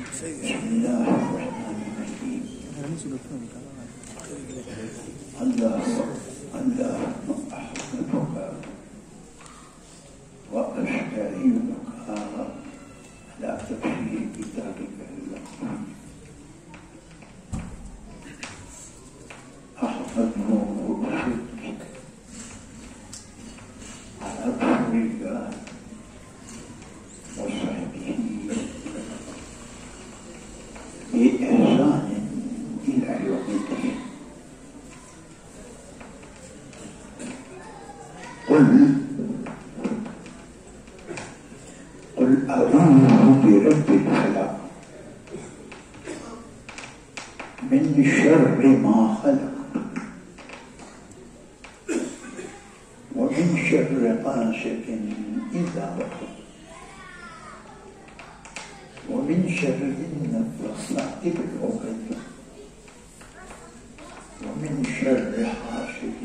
بسم الله الرحمن الرحيم. اللهم أحمدك وأستعينك على تفسير كتابك المكتوب. أحمده وأشكرك على رسول الله وصحبه بإحسان إلى يوم الدين. قل أعوذ برب الفلق من شر ما خلق ومن شر غاسق إذا وقب ومن شر النفاثات في العقد ومن شر حاسد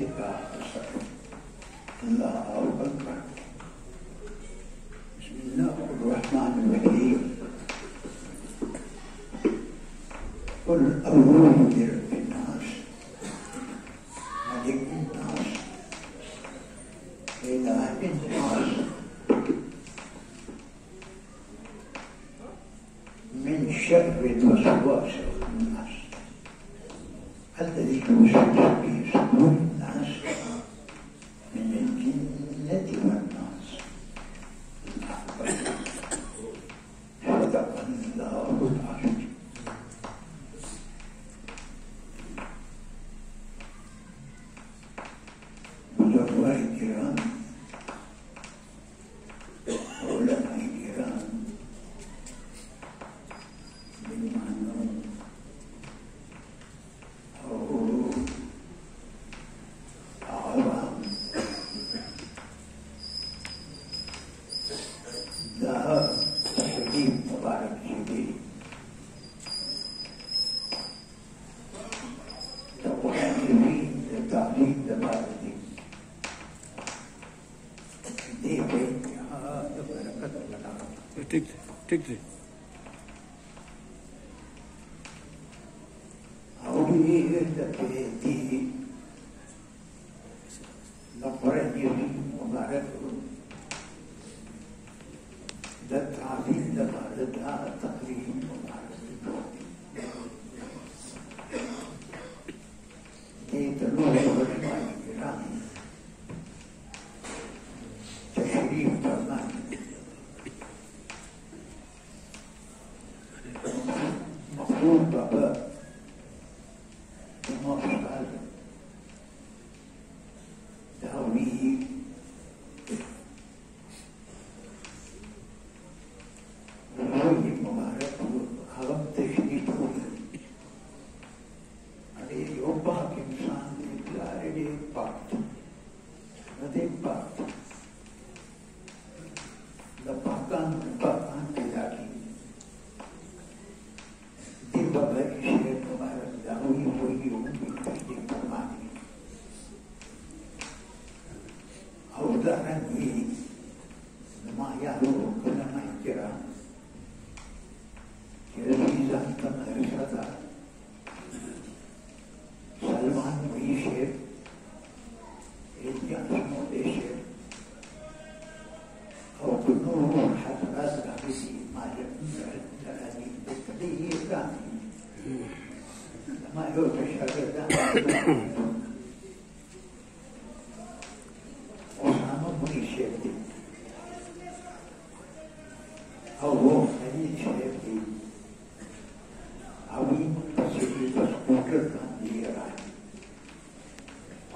إذا حسد. الله أكبر. بسم الله الرحمن الرحيم. قل أعوذ برب الناس ملك الناس إله الناس من شر الوسواس الناس الذي يوسوس في صدور الناس من الجنة والناس. صدق الله العظيم. بزرگوار الكرام، علماء الكرام، بالمعنون أو أعوام لها تحريم مبارك شديد. تقرأين لتعليم لبارتي دي بيتها بركة الله. تكتب أولي لبيتي نقرأين مبارك للتعليم لبارتها تقريم مبارك تنوع علماء الكرام تشريف تمام مفروض بابا ومفصل داوي وهي مبارك وخلق تشريف عليه يوبا كإنسان عليه بارت هذه بارت لباكان تلاقي دي بابا إشياء مبارك داوي وهي وهي تمامي أو دارني ما يعرف كلام الكرام كلام تمارسات سلمان ويشير إنجاز موديشير أو كنور حسرات رئيسي ما يمكن تقدير ثاني ما يوجد ثاني أسامة ويشير أو خليل شير أوين تسيري تسكوتر ثاني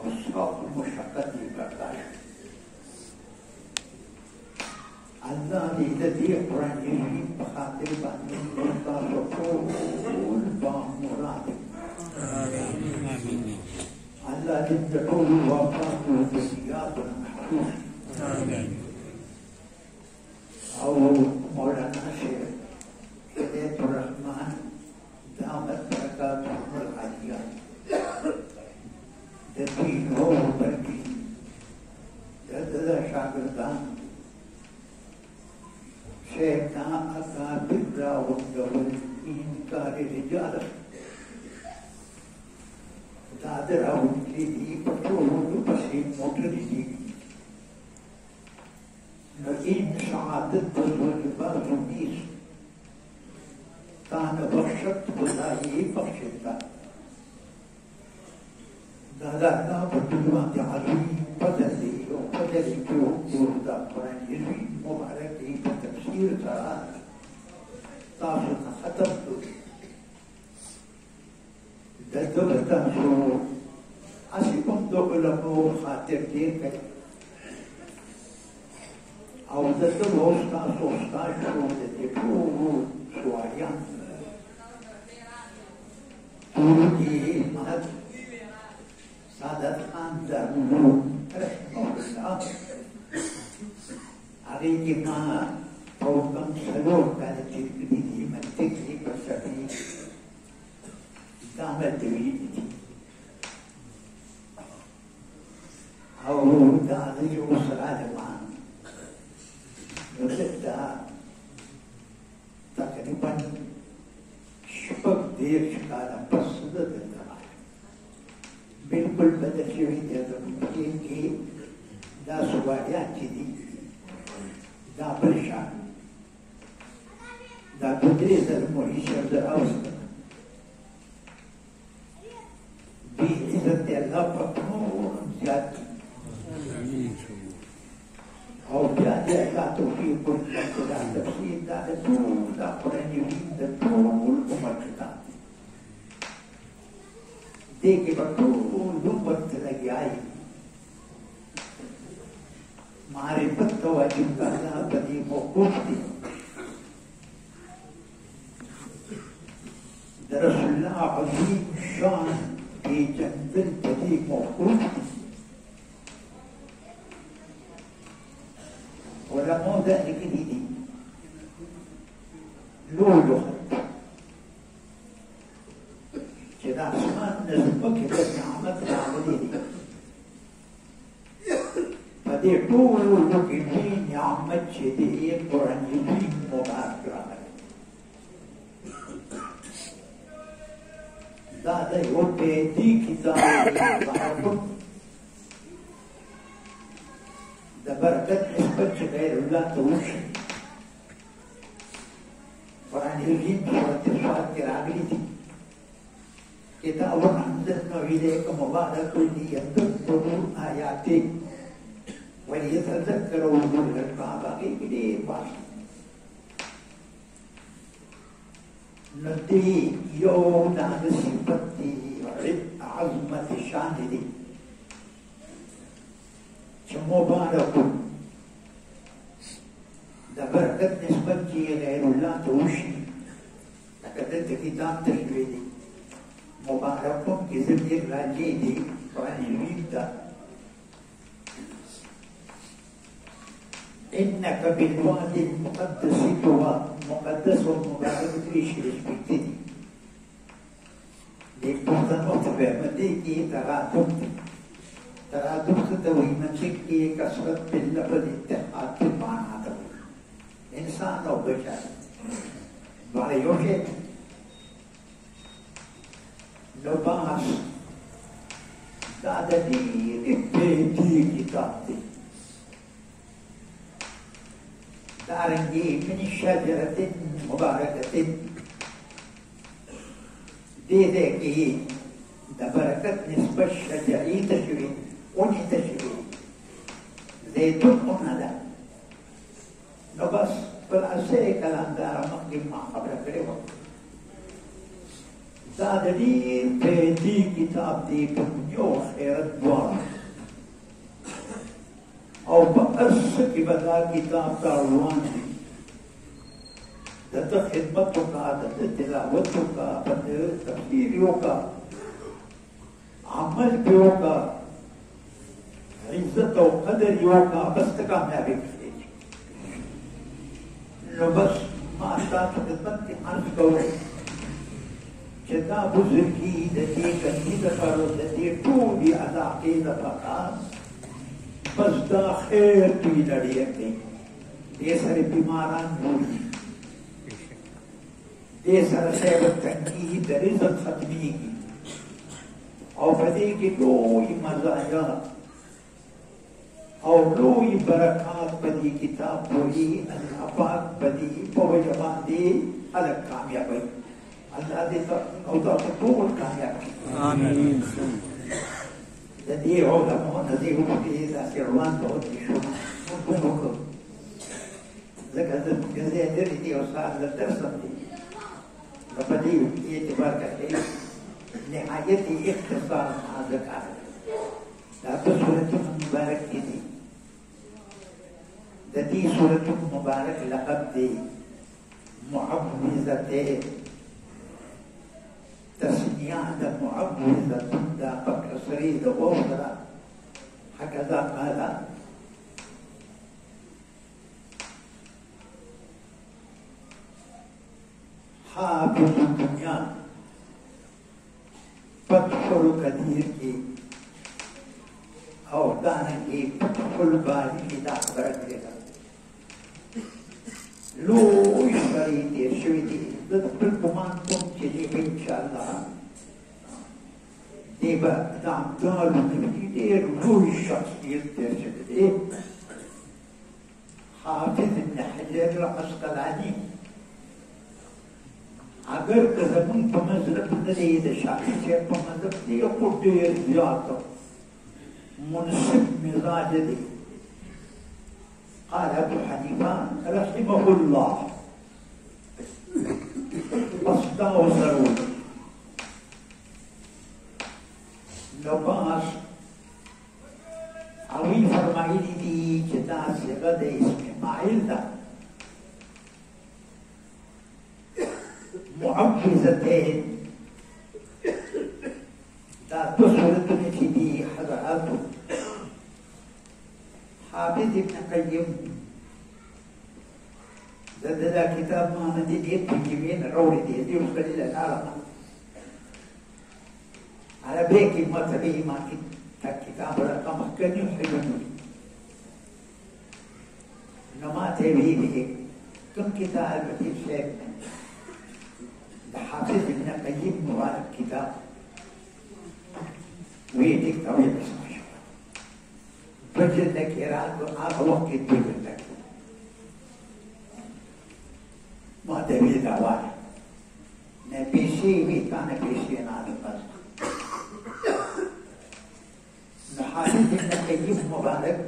أصحاب المشقة برداشت. الله الذي قرآن يجيب بخاطر بني مرضى سكول بامراد. الله يدعو وفاة وفيات المحروف. أو مولانا شيخ هداية الرحمن دامت بركاتهم العالية. الدين هو بركي هذا شاگردان شیخ وإنا أكابر والإنكار رجالا دادر أولي بطول بسيط مدرسي وإن سعادت والباز النيس كان بخشت بلاي بخشتا دادا بدلوان تعلمي بدلي وبدلي كوردا قرآن يزوي مباركي بتفسير ترى طافق ختمت دادو تنشو أسيكم دولمو خاطر ديك أو دادو وسطا سوسطا شو دادو سوايان توري مهد سادات خان دارو رحمه الله علينا فوقاً سلوك على تلك منطقي بسبي دعم دويدتي أو دعم يوصل على معا نزلتها تقريبا شبك دير شكالا بصدة الدماء بالكل بدل شوي يدرون كي دا سوايات جدي دا برشا دا بدريز المعيشة دا أوسط بإذن الله فكنون زيادة أو بيادة الله توفيق دا تفسير دا طول دا قرآن يريد دا طول ومجدات ديكي بطول دمبر تلقياي معرفة تواجب الله بدي موقوف دي درس الله عظيم شان في جنب بدي موقوف دي ولما ذلك دي لولو كده عثمان نزمك كده نعمت العملية فدي طول لكنين نعمت شديد قرآن يجيب مبارك ده يوبي دي كتاب بعضهم ده بركة نسبة غير الله توشي قرآن يجيب سورة الفاتحة عملية كتاب أنزلنا إليك مبارك ليدبروا آياته وليتذكروا أولو الألباب إليه باش ندي يوم نال صفتي عظمة الشان دي مبارك ده بركة نسبتي غير الله توشي لكن كتاب تشويدي مبارك كذب الراجيدي قرآن يريد إنك بالوادي المقدس طوى مقدس ومبارك فيش رسبتني ديك بوضا نطبع مديكي ترى دمت توي منشكي كسرت باللبن اتحاد بالمعنى توي إنسان أو بشر بعيوشي نباس دادا دي ابتدي كتاب دي دارنجي من شجرة مباركة دي ذاكي ده بركة نسبة الشجري تشري وني تشري زيتون وندا نباس بالعسى كلام دار مقدم مع قبل كريم دادا دي ابتدي كتاب دي بنيو خير الدوار أو بأس كبدا كتاب داروان ده خدمتك ده تلاوتك ده تفسيرك عمل بيوك عزة وقدر يوك بس تكامل بك إنه بس ما أشتاق خدمتك عن قوي كتاب الزكي ده كنيدة فرد ده طولي على عقيدة فقط بس دا خیر توی لڑی اپنی یہ سارے بیماران بولی دې سره صاحب تنقیه د رزق ختمیږي او په دې کې لوی مزایا او لوی برکات په دې کتاب پوری الله پاک په دې په وجه باندې خلک کامیابوي الله دې او تاسو ټول کامیاب کړي آمین. د دې علماء د دې وختي داسې روان پاتې شو موږ وکړو ځکه د دې لري دې استاد له درس دی نو په دې اعتبار کوي نهایت اختصار هذا کار دا په صورت مبارک کې دي د دې صورت مبارک لقب دی معوذته تسنیه د معوذته دا فکر سری د ووزره هكذا قال حافظ الدنیا فتح القدیر کی او دانا کی فتح الباری کی دا خبرت لیتا لوی شری دیر شوی دی دد پر گمان کن چلی انشاءاللہ دیبا دام دالو نبی دیر لوی شخصیت دیر شوی دی حافظ ابن حجر العسقلانی اگر که زمون په مذهب نه دی د شافعي صاحب په مذهب دی خو ډېر زیات منصف مزاج دی قال ابو حنیفه رحمه الله بس دا ضرور نو باز اوی فرمایلی دي چې دا صيغه د اسم فاعل ده معوذتين دا دو صورتونه چې دي حضراتو حافظ ابن قیم دا کتاب مانا دي دي تجيبين روړي دي دي اوس کله لاره عربي کې مطلبي ما کې کتاب رقم کني حلو نو ما ته وی کوم کتاب دې شیخ حافظ ابن قیم مبارک کتاب ویدک طویل اسمش بجلد کیرات و آقا وقت بجلد ما دویل دعوان نه پیشی ویتا نه پیشی نادر پس حافظ ابن قیم مبارک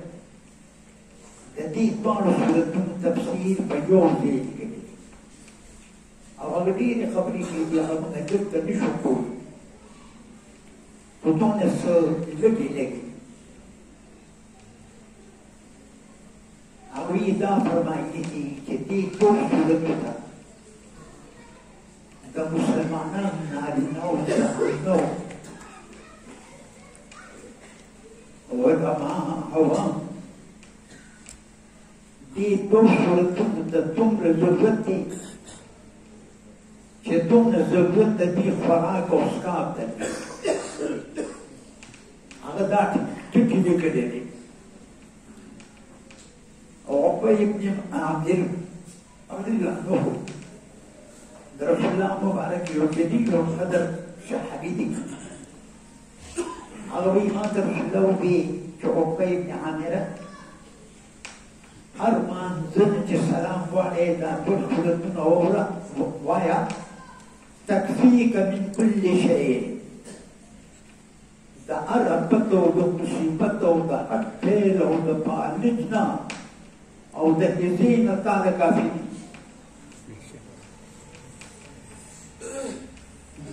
دید بانو صورتون تفسیر بیون دید کبھی او هغه ډېرې خبرې کوي چې هغه موږ دلته نشو کولی خو دونه څه لږې لږې هغوی دا فرمایلي دي چې دې ټول صورتونه د مسلمانانو نارینه او زنانو علما عوام دې ټول صورتونه ته دومره ضرورت دی چې دومره ضرورت د دې خوراک او څښاک ته هغه دا ټکي لیکلي دي او عقبه ابن عامر رضی الله عنه د رسول الله مبارک یو جدید او صدر صحابي دي هغه وی ما ته رسول الله وی چې عقبه ابن عامر هر مانځنه چې سلام وایي دا ټول صورتونه اوره وایا تكفيك من كل شيء دا عربت او د مصیبت او د اټیل او د پالجنا او د هزین تعالی کافی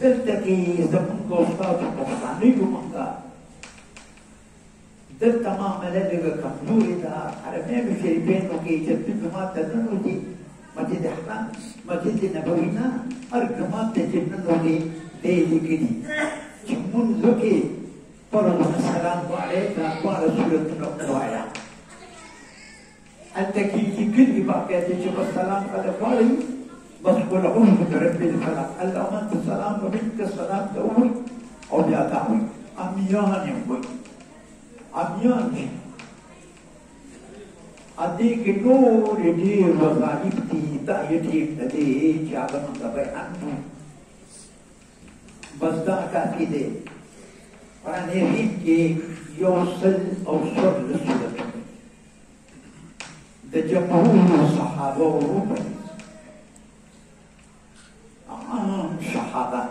دلته کې زمونږ استاد پښتانه یو مونږه دلته معامله لږه کمزورې ده عربي شریفینو کې چې جماعت ته ننوځي مسجد حرام مسجد نبوي نه هر جماعت ته چې ننوځي دی لیکلي چې مونځو کې پرونه سلام وایي دا دواړه صورتونه ووایه هلته کې لیکلي باقاعده چې په سلام خلک وایي بس قل اعوذ برب الفلق اللهم انت السلام ومنك السلام تقول او بیا دعوي امیان وایي امیان اديك نور يدير وظائفتي طايتي بدي جاب من طبع عنه بس ذاك كده أنا يمكن يوصل أوصل للصورة ده جمهور الصحابة وروبا عام صحابة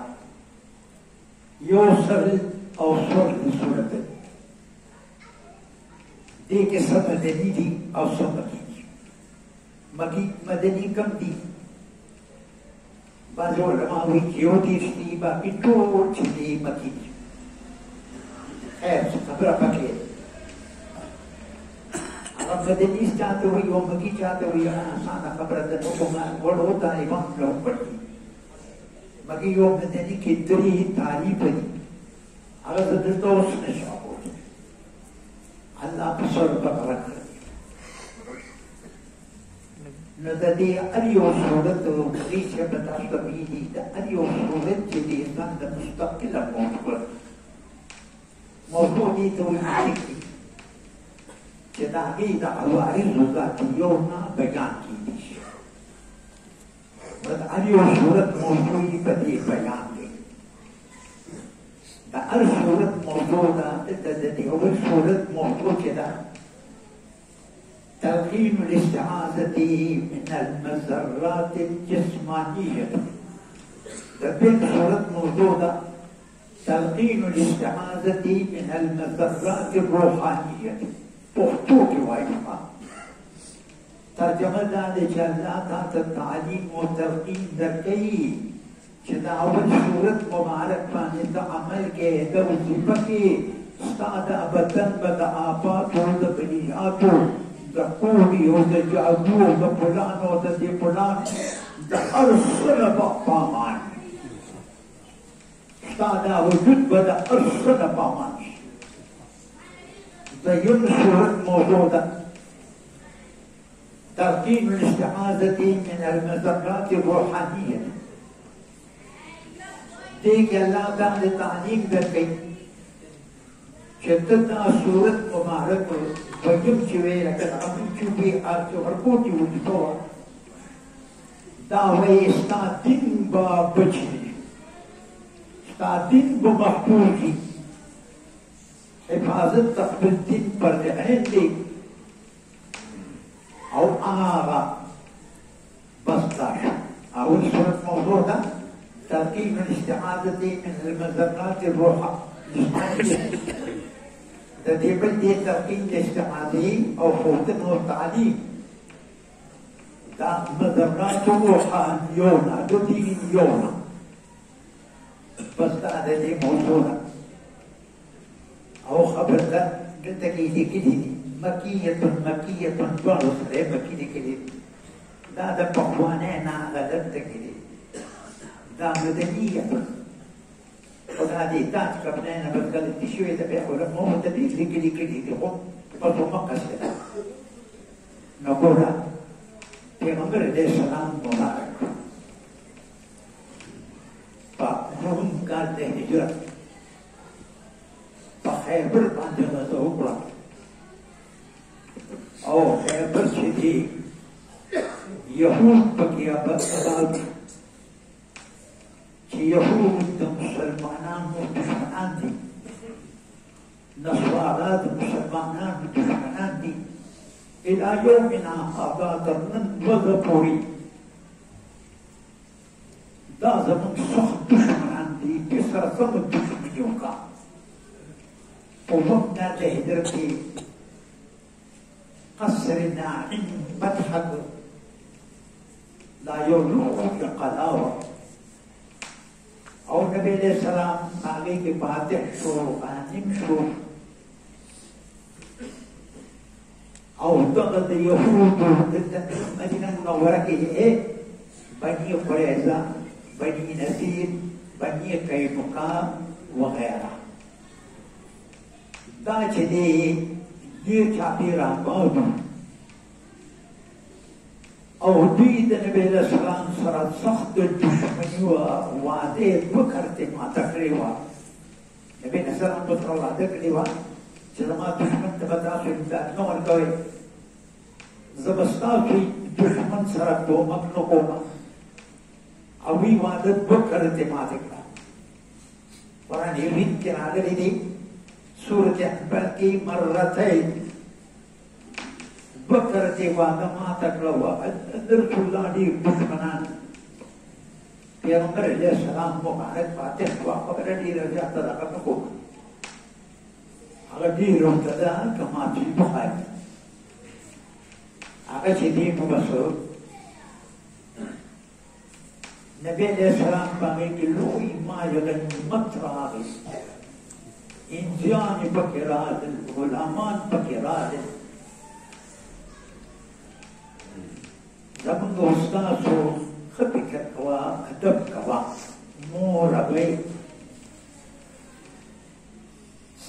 يوصل أوصل للصورة دي قصة مدني دي أوصل مكي مدني كم دي بعض العلماء ويكيوتي في باقي طول تدي مكي خبر فكر أنا مدني استعتوي ومكي استعتوي أنا خبر الدنيا ولو تعلم لهم بدي مكي يوم مدني كتري تعليم بدي على ذات توس نشابود الله بصر بقرة نددي أريو صورة ريشة بتعصبيني أريو صورة جدي إنسان مستقل موضوع موضوعي توحيدي كداعي دعواري ذاتي يومنا بيان كيديش بس أريو صورة موضوعي بدي بيان كي دا أر صورة موضوعنا تددي أول صورة موضوع كده تلقين الاستعاذة من المزرات الجسمانية تبين صورة موجودة تلقين الاستعاذة من المزرات الروحانية أختوك وايفا ترجمة ذلك لا التعليم والتلقين ذكي كذا أول صورة مبارك فانت عمل كده وزيبك استعاد أبدا بدا آبات ودا بنياتو دا قولي ودا جادو ودا فلان ودا دي فلان دا أرسل بامان استعاد وجود بدا أرسل بامان دا ينصر موجودة تلقين الاستعاذة من المزرات الروحانية ديك الله تعالى تعليم ذكي شدتنا صورة مبارك وجب شوي لكن أمن شوي أرجو هركوتي وجدوا داوي استادين بابجي استادين بمحبوبي حفاظت تقبل الدين برعندي أو آغا بسطاش أو صورة موضوع ده تلقين الاستعاذة من المزرات الروحانية تدريب دي تلقين الاستعاذة أو خوتن والتعليم دا مزرات روحانيون دو دينيون بس هذا دي موضوع أو خبر ده قلت كيدي كده مكية برضه مكية كده ده بقوانينا غلبت كده دا مدنية وهذه تاج قبلنا بتقلد شوية تبيع ولا مو مدني لكلي هم برضو مقصد نقول في عمر عليه السلام مبارك فهم قال له هجرة فخيبر عندما تقول أو خيبر شديد يهود بقي بقى يهود مسلمان مدشمنان دي نصارى مسلمان مدشمنان دي إلى يومنا هذا درن وذبوري دا زمن صح دشمنان دي كسر زمن دشمنيوكا ووقنا لهدرتي قصرنا عند مدحض لا يلوك قلاوة और नबी अलैहिस्सलाम आगे के फातिह शो आनिम शो और तगद यहूद मदीना मुनव्वरा के ये बनी कुरैज़ा बनी नज़ीर बनी कैनुका वगैरह दाचदे ये चापीरा बाबू أو ديد النبي عليه السلام صارت سخط الدشمني ووعده بكرت ما تقريبا النبي عليه السلام بطر وعده قريبا جلما دشمن تبدا في البلاد نور قوي زبستاسو دشمن سره کومک نه کوم او وی وعده وکړه ماته کړه قرآن یوین کې راغلی دی سورة احبال کې مرتين وکړه وعده ماته کړه رسول الله ډېر دشمنان پیغمبر علیه السلام مبارک فاتح شوه خبره ډېره زیاته دغه نه کوم هغه ډېر ورته ده که ماتې بخاري هغه چې دی نو بس نبی علیہ السلام باندې کې لوی ما غنیمت راغی انجان پکې راغلل غلامان پکې راغلل زموږ استادو ښه فکر کوه ادب کوه مور هغوی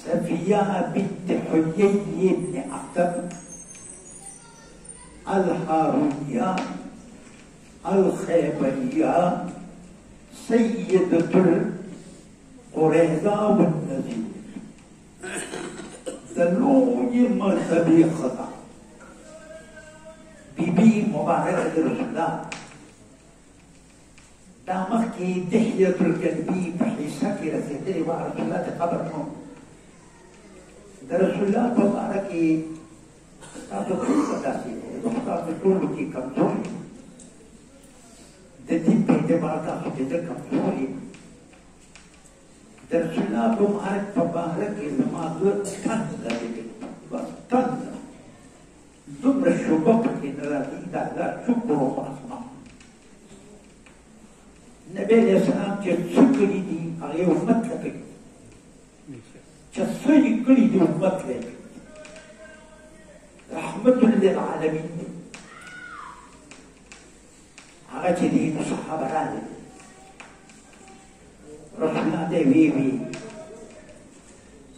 صفیه بنت حیي بن اخطب الهارونیه الخيبرية سيدة القريظة والنذير دلوني مرتبي خطأ بيبي مباركة رسول الله دامك كي دحية الكلبي بحيسا كي رسيتني مع رسول الله تقبرهم رسول الله مباركي تابو كل قداسي تابو كل كي كمزوري دې په اعتبار تاسو کې د کمزوري د رسول الله مبارک په باره کې زما زړه تن لري بس تن دومره شوبه پکې نه راځي دا شکر وباسم نبی علیه السلام چې څه کړي دي هغه امت ته کوي چې څه یې کړي دي امت ته رحمت للعالمین هغه چې دي نو صحابه راغلل رسول الله دی وی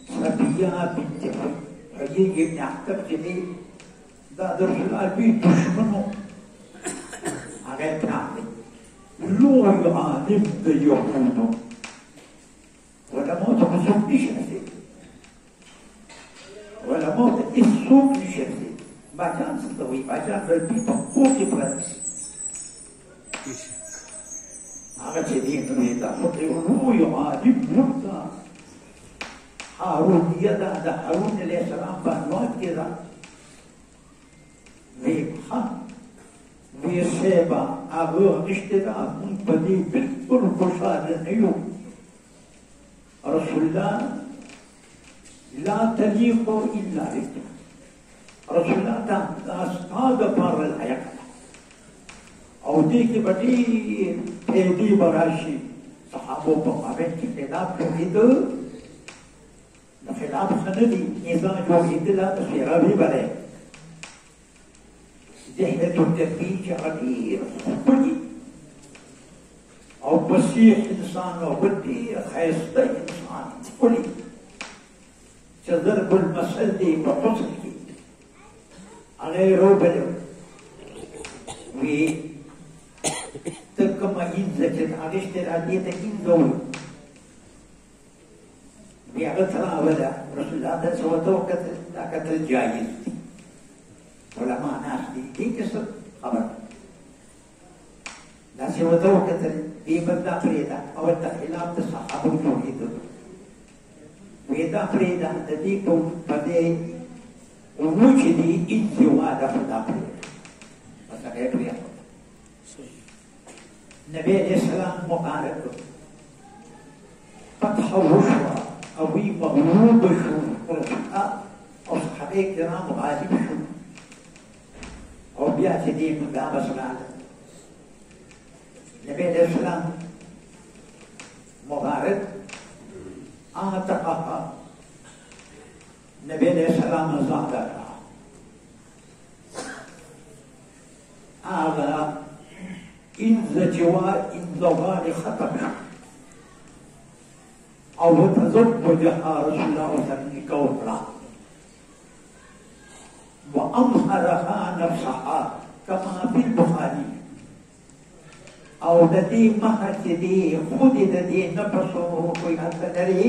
صفیه بنت حیي بن اخطب چې دی دا د رسول الله لوی دشمن و هغه یې پرېږدي لوی عالم د یهودو علماو ته خو څوک نشي رسېدلی علماو ته هېڅوک نشي رسېدلی باچان څه ته وایي باچان د دوی په کور کې پرته هغه چې دی نو دا خو د لوی عالم ورته هارونیه ده د هارون علیه السلام بانوان کې ده وی ښه وی صیبه هغه رشته ده مونږ په دې بلکل خوشحاله نه یو رسول الله لا تلیق الا بک رسول الله دا ستا دپاره لایق ده او دې کې به ډېر فیدې به راشي صحابو په مابین کې خلاف جوړېده د خلاف ښه نه دي نظام جوړېدله د فیروي به دی دحیة التربیې چې هغه ډېر ښکلي او فصیح انسان او بل ډېر ښایسته انسان ښکلي چې ضرب المثل دی په حسن کې هغه یې روبلو وی ته کومه انځه چې هغې اشترا دې ته انځه وایي وی هغه ته راوله رسول الله داسې ورته وکتل دا کتل جایز دي علما ناست دي دې کې څه خبره داسې ورته وکتل وی بل دا پرېږده او د خلاف د صحابو جوړېده وی دا پرېږده د دې په دې اوبو چې دي انځې واده خو دا پرېږده بس هغه یې پرېښوده نبی علیہ السلام مبارک فتح وشوه او وی مغلوب شو او صحابه کرام غالب شو او بیا چې دې نو دا بس راغله نبی علیہ السلام مبارک اعتقها نبی علیہ السلام آزاد کړه هغه انځه چې وه انځوانې ختم شو او وتزوجها رسول الله ورته نکاح وکړه وامهرها نفسها كما في البخاري او د دې مهر چې دی خود د دې نفس کوئی هلته لري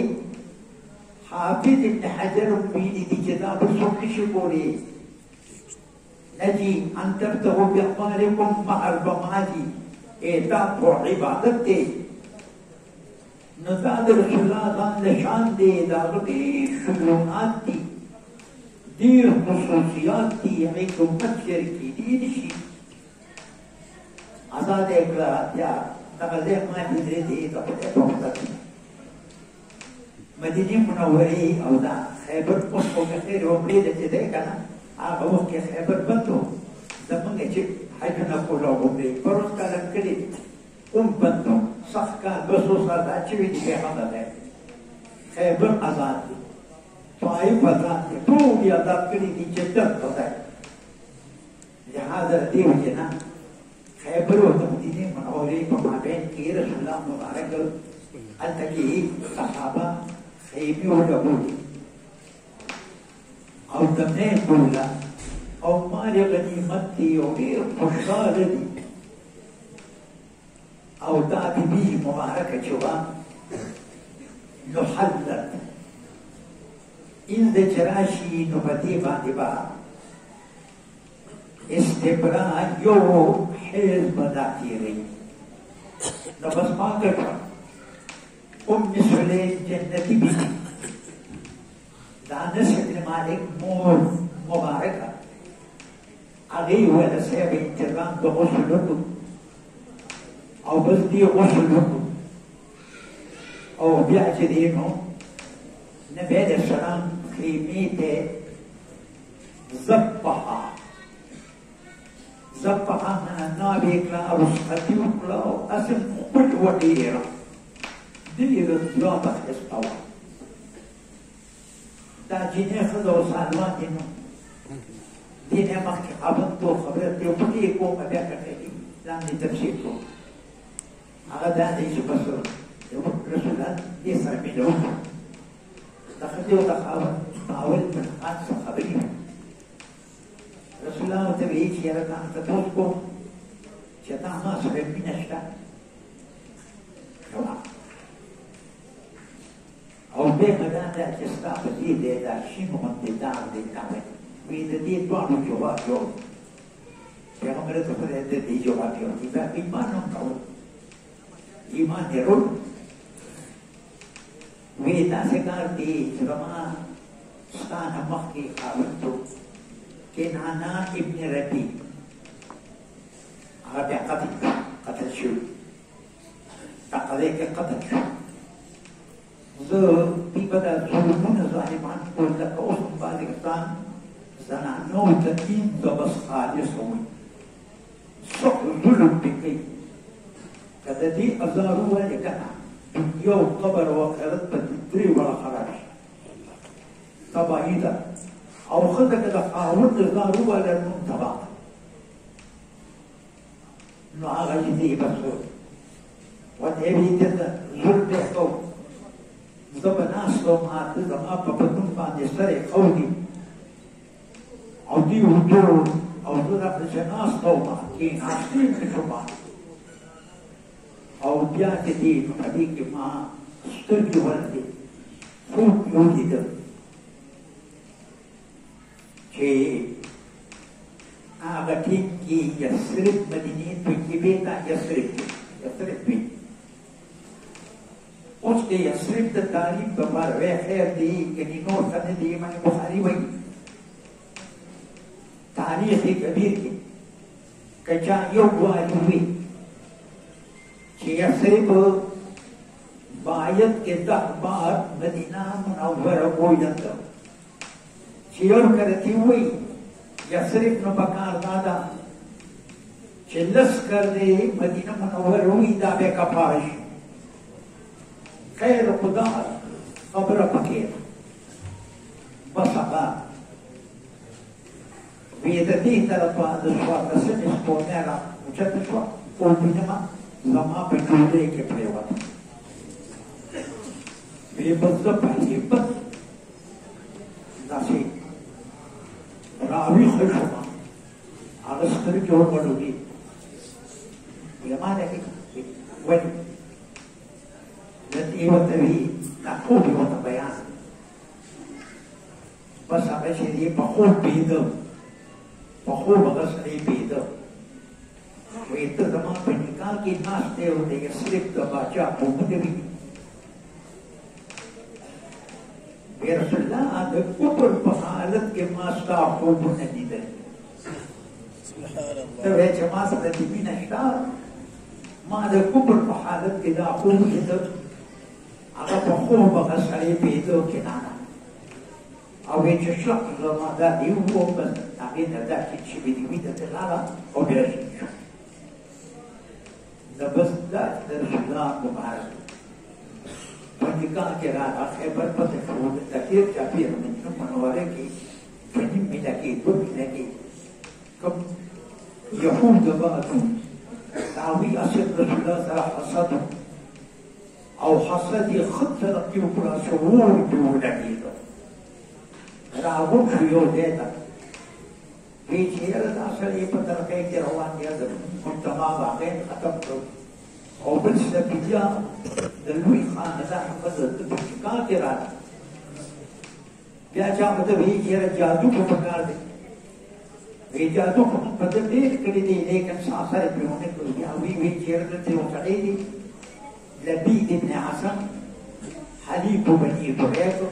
حافظ ابن حجر ویلي دي چې دا به څوک نشي کولی نجي أن تبتغوا بأقوالكم مع البمادي إيتاب وعبادتي نزاد رسول الله نشان دي داغدي شلونات دي دير خصوصيات دي عيكم مكشر کی دينشي آزاد اقرارات يا تغذيق ما جزري دي تقدر مدينة منورة أو دا خيبر قصو كثير ومريدة جديك أنا وقت خيبر بندو زمان يجب حيثنا كله ومريد فرص كلام كلي بندو صح كان بسوسة دا چوي دي بيخانا دا خيبر آزاد دي طائف آزاد دي طول ياداب كلي دي جدد دا لهذا دي وجنا خيبر ومدينة منورة بما بين كي رسول الله مبارك التكي صحابة خيبي ولبولي أو تمنين بولا أو مال غنيمتي وغير خشالة دي أو داتي بيه مباركة شباب نحلت إذا جراشي نبتي بعد بعض استبراء يو حزب ذاتيري نبس ما كتر سليم جنتي بيتي دانس بن مالك مور مباركة أغي ولا سيب انتظام بغسلته أو بزدي غسلته أو بيعجدينه نبيل السلام خيميته زبحة من النبي كلا رسختي وكلا أسم كل وديرة دير الضيافة استوى دا جيني خذوا سالوان دينو ديني مخي قابلتو خبرتي وبقيكو أبيك خيري لاني تفسيركو هذا ديش بصر رسولان يسر منه تخذوا تقاول من قادس خبري رسولان وتبعيش يرد عن تتوسكو شتاع ما سبب من الشتاء أو بمدان لا تستعبد إذا شنو من تدار دي وإذا دي دوانو جواب يوم Peygamber Efendimiz دي جواب يوم إذا إيمانهم قول إيمان يرول وإذا سكار دي سلما ستانا مخي خاوتو كنعنا ابن ربي هذا قتل شو تقليك قتل شو tiba-tiba ظلمون ظالمان قلت أوصم بالغتان زنانو تدين دبس خالصون صح ظلم بكي كذا دي أزاروا لكنا دنيا وقبر وقرت بتدري ولا خراج تبايدا أو خذ كذا قاوت أزاروا للمنتبع نعاغ جدي بسور وتهبي تذا ظلم بحثو زبناس لو ما تزما ببدون باندې سره قولي او دي وجود او زرا بجناس لو ما كين عاصم كشما او بیا دې په دې کې ما سترګې ورته فوق یوځي ده چې هغه کې یسرب مدینه په کې بیتا یسرب اوس کې یسرب د تعلیم په اړه وی خیر دی کني نور څه دی امام بخاری وایي تاریخ کبیر کې کچا یو وایي وي چې یسرب باید کې د بار مدینه منوره وایي چې یو کرتی وي یسرب نو پکار دادا چې لس کر دې مدینه منوره وایي دا به کفارش خير قدار قبر فقير بصبا ويدتيه تلقى الشوار تسمس بونيرا وجدت شوار وبينما لما بجولي كبريوات بيبزب حيبا ناسي راوي خشما على سترك ومالوغي ولما لك وين التي وتبي تقول وتبيان بس أبشر يبقول بيدم خوب غسلی پیدا وی ته زما په نکاح کې ناست دی او د یثرب د باچا خوبونه ویني وی رسول الله د کفر په حالت کې ما ستا خوبونه لیدل ته وایې چې ما سره دې مینه شته ما د کفر په حالت کې دا خوب لیده هغه په خوب غسلی پیدا کې نانا او وی چې شک زما دا دی وو بس هغې نه دا چې وي دې ویده ته لاړه او بیا شي دا بس دا د رسول الله مبارک په نکاح کې راغله خیبر پته شو د تکلیف چاپېر مدینه منوره کې په نیم میله کې دوه میله کې کوم یهود بعضو دعوی اصل رسول الله سره حسد او حسد یې ښه ترقي وکړه شعور پرې ولګېده راغونډ شو یو ځای ته وی چې یاره دا سړی په ترقۍ کې روان دی د مجتمع هغه ختم کړو او بل سپیجا د لوی خاندان ښځه د نکاح کې راغله بیا چا ورته ویل چې یاره جادو خو پکار دی وی جادو خو په ده ډېر کړي دي لیکن ساسر یې پرې ونه کړو بیا وی چې یاره دلته یو سړی دی لبید ابن عاصم حلیف بني قریظ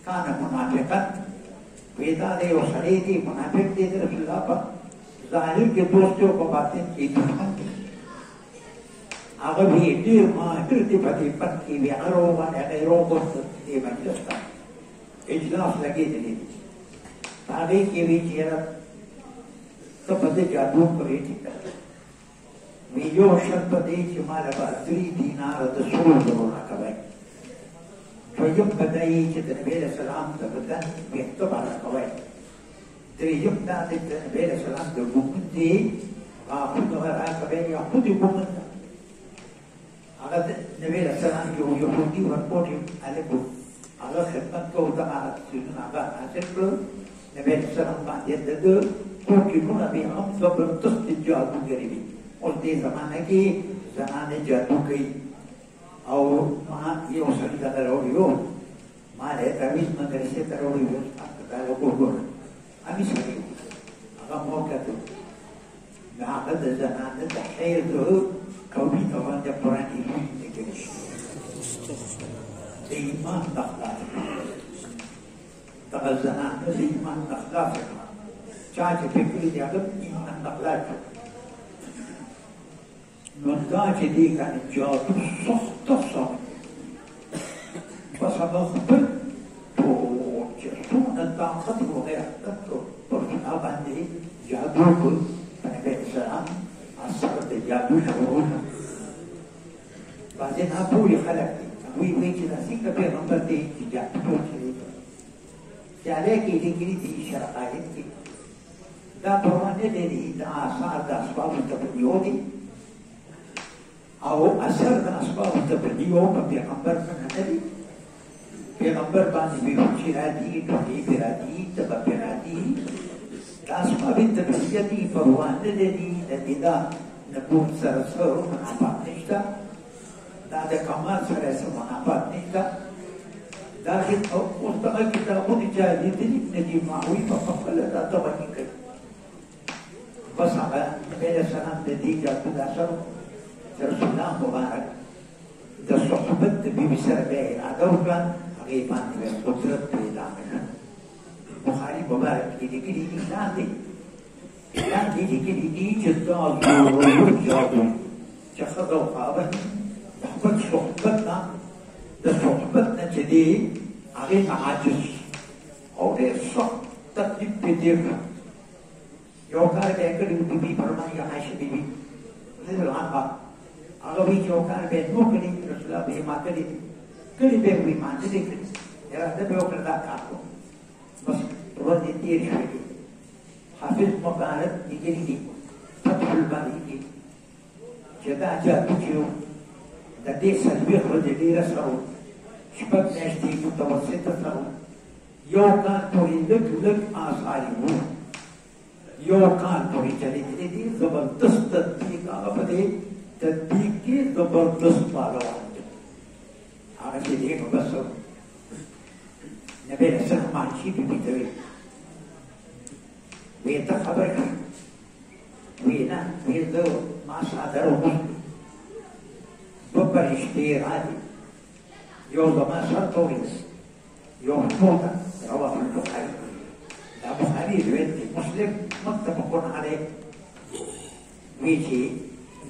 کان منافقا وی دا د یو سړی دی منافق دی د رسول الله په ظاهر کې دوست دی او په باطن کې دښمن دی هغه وی ډېر ماهر دی په دې پد کې وی هغه روان هغه یې راوغوښت دې مجلس ته اجلاس لګېدلی دی په هغې کې وی چې یاره ته په دې جادو پرې ټیکه وی یو شرط په دې چې ما له به 3 دیناره د سرو زرو راکوئ دویم به دا یې چې د نبي علیه السلام د بدن ویښته به راکوئ درېیم دا دی چې د نبي علیه السلام د ګومندې غاښونه به راکوئ یا خود یې ګومند ده هغه د نبي علیه السلام یو یهودي ورکوټ هلک و هغه خدمت کوو دغه څیزونه هغه حاصل کړل نبي علیه السلام باندې د ده توکلونه بیا هم زبردست جادوګري وي اوس دې زمانه کې زنانې جادو کوي او ما یو سړي ته راوړی وو ما یې تعویض مدرسې ته راوړی وو دا وګوره امي سړی و هغه ما وکتل د هغه د زنانه د حیض قوي ته باندې قرآن علمي لیکلی د ایمان د اخلاق دغه زنانه د ایمان د اخلاق چا چې فکر دی هغه ایمان د اخلاق نو دا چې دی کنه جادو سخته سخت بس هغه خپل ټول چې څومره طاقت و غیرت پر هغه باندې جادو کړ په نبي اسلام اثر د جادو شروع بعضې ناپوهي خلک دي هغوی وایي چې دا څنګه پیغمبر دی چې جادو ټول چلی سیالۍ کې لیکلي دي شرقایت کې دا پروا نه لري د آثار د اسبابو تبدیو دي او اثر د اسبابو تبدیو په پیغمبر باندې نه دي پیغمبر باندې بیهوشي راځي ټوټې پرې راځي تبه پرې راځي د اسباب تبدیه دي پروا نه لري د دې دا نبوت سره څه منافات نشته دا د کمال سره څه منافات نشته دا اوس دغه کتابونه چې لیدلي نه دي معوي په خپله دا تبهي کوي بس هغه نبي علیه السلام د دې جادو د اثر رسول الله مبارک د صحبت د بیبي سره بیا اراده وکړه هغې باندې بیا قدرت پیدا کړه بخاري مبارک کې لیکلي دي لاندې لیکلي دي چې دا زورور جادو چې ښځه او خاوند د خپل صحبت نه د صحبت نه چې دی هغې نه عاجز او ډېر سخت تکلیف پرې تېر کړه یو کار به یې کړی و بیبي فرمایي عایشه بیبي رضی الله عنها هغه وایي چې یو کار به یې نو کړي رسول الله به یې ماتلي دي کړي به یې وایي ما نه دی کړي اراده به یې وکړه دا کار کوم بس ورځې تېرې شوې دي حافظ مبارک لیکلي دي فتح الباري کې چې دا جادو چې و د دې څلوېښت ورځې ډېره سره و شپږ میاشتې متوسطه سره و یو کال پورې لږ لږ آثار یې وو یو کال پورې چلېدلی دي زبردست تطبیق هغه په دې تطبیق کې زبردست پهلوان دی هغه چې دی نو بس نبي علیه السلام عایشې بیبي ته ویل وایي ته فرشتي عادي يوم ما صار طويس يوم موتى رواه البخاري البخاري رواية مسلم متفق عليه ويجي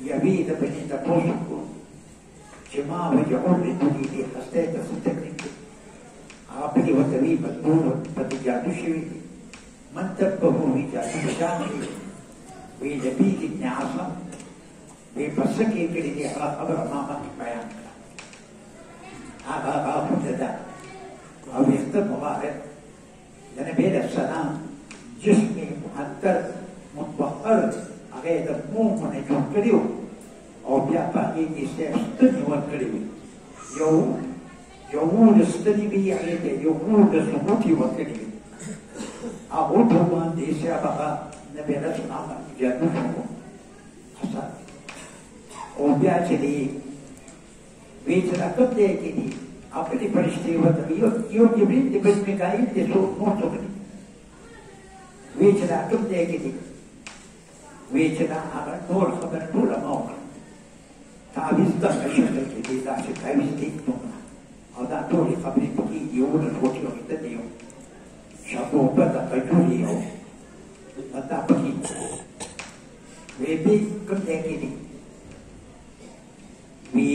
يبيد بني تقوسكم جماعة وجعون لدني دي حسيت ستكنيك عابلي وتبي مدبون فتجادو شوي من تبهو ويجادو شامي ويجبيك ابن عصم ويبسكي كده دي خبر ما بيان هذا مبتدا أو يختم مبارك لأن بين السلام جسمي محدد متبخر أغير مومن يجون كريو أو بيابا إيدي سيستني وكريو يومون استني بي عليك يومون سموتي وكريو أعود من دي سيابا نبي رسول الله جانوه حسن أو بيأتي بيتنا قبل كده अपनी परिस्थिति बताइए यो जिब्रील दिबस मिकाईल दे सो नोट होगी वेचना तुम देगी थी वेचना अगर नोर खबर नोर मौका ताबिज तक शक्ल की देता से ताबिज देख दूंगा और दा नोर खबर की यून रोटी हो इतने दियो शब्दों पर दा कजूरी हो बता पकी वे भी कब देगी थी वे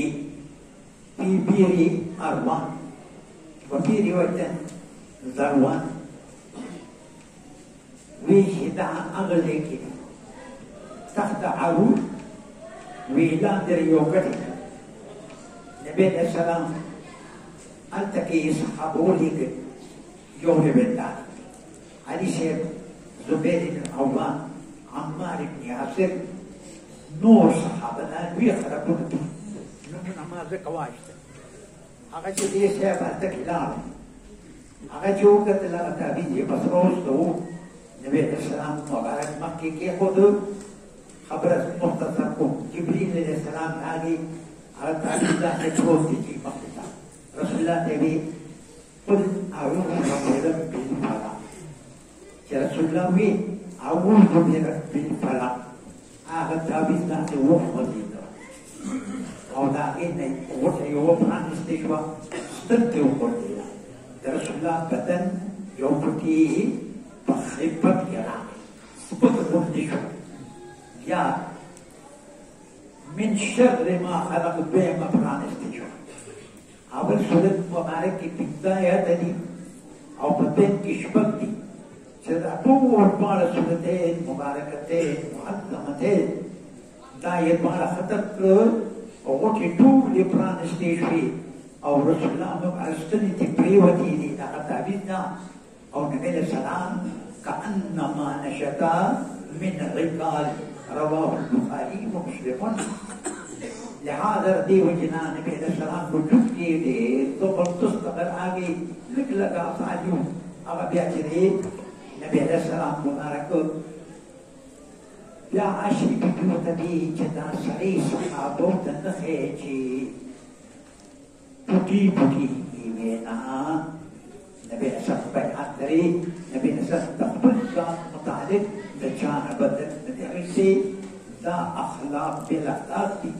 بيري أروان وفي رواية ذروان ويشدع أغليك تحت عروض ويلان دريوكتي نبي السلام أنت كي صحابوليك يوم بالله علي شيخ زبير بن عوام عمار بن ياسر نور صحابنا ويخرجون من أمازك واجد أغا جدي سيب أنتك لام أغا جوكت لا تابيجي بسروس دو نبي السلام مبارك مكي كي خدو خبرت مختصركم جبريل عليه السلام آگي أغا تابيج الله نجوز تجي مختصر رسول الله نبي قل أعوذ برب بالفلق رسول الله وي أعوذ برب بالفلق أغا تابيج الله نوفضي أو داعين قوت يوم عن استجواب استنت وقلت رسول الله بدن يوم تيه بخيبت يرام سبت قلت يا من شر ما خلق به مبران استجواب أول سورة مبارك की بداية تدي أو بدن كشبك دي سدعتور بار سورتين مباركتين معظمتين داية بار خطر وقت طول لبران استيشفي أو رسول الله مبعثتني تبريوتي لي تعبدنا أو نبي السلام كأنما نشتا من الرجال رواه البخاري ومسلم لهذا ردي وجنا نبي السلام كجوك لي ضبط تستقر آگي لك لگا صعديون أغا بيأتي نبي السلام مبارك يا عشق بيوت بي جدا سري صحابو تنخيجي بوكي بوكي إيمينا نبي أسف بيعتري نبي أسف تقبل ذات مطالب دجان بدن ندرسي ذا أخلاق بلا ذاتي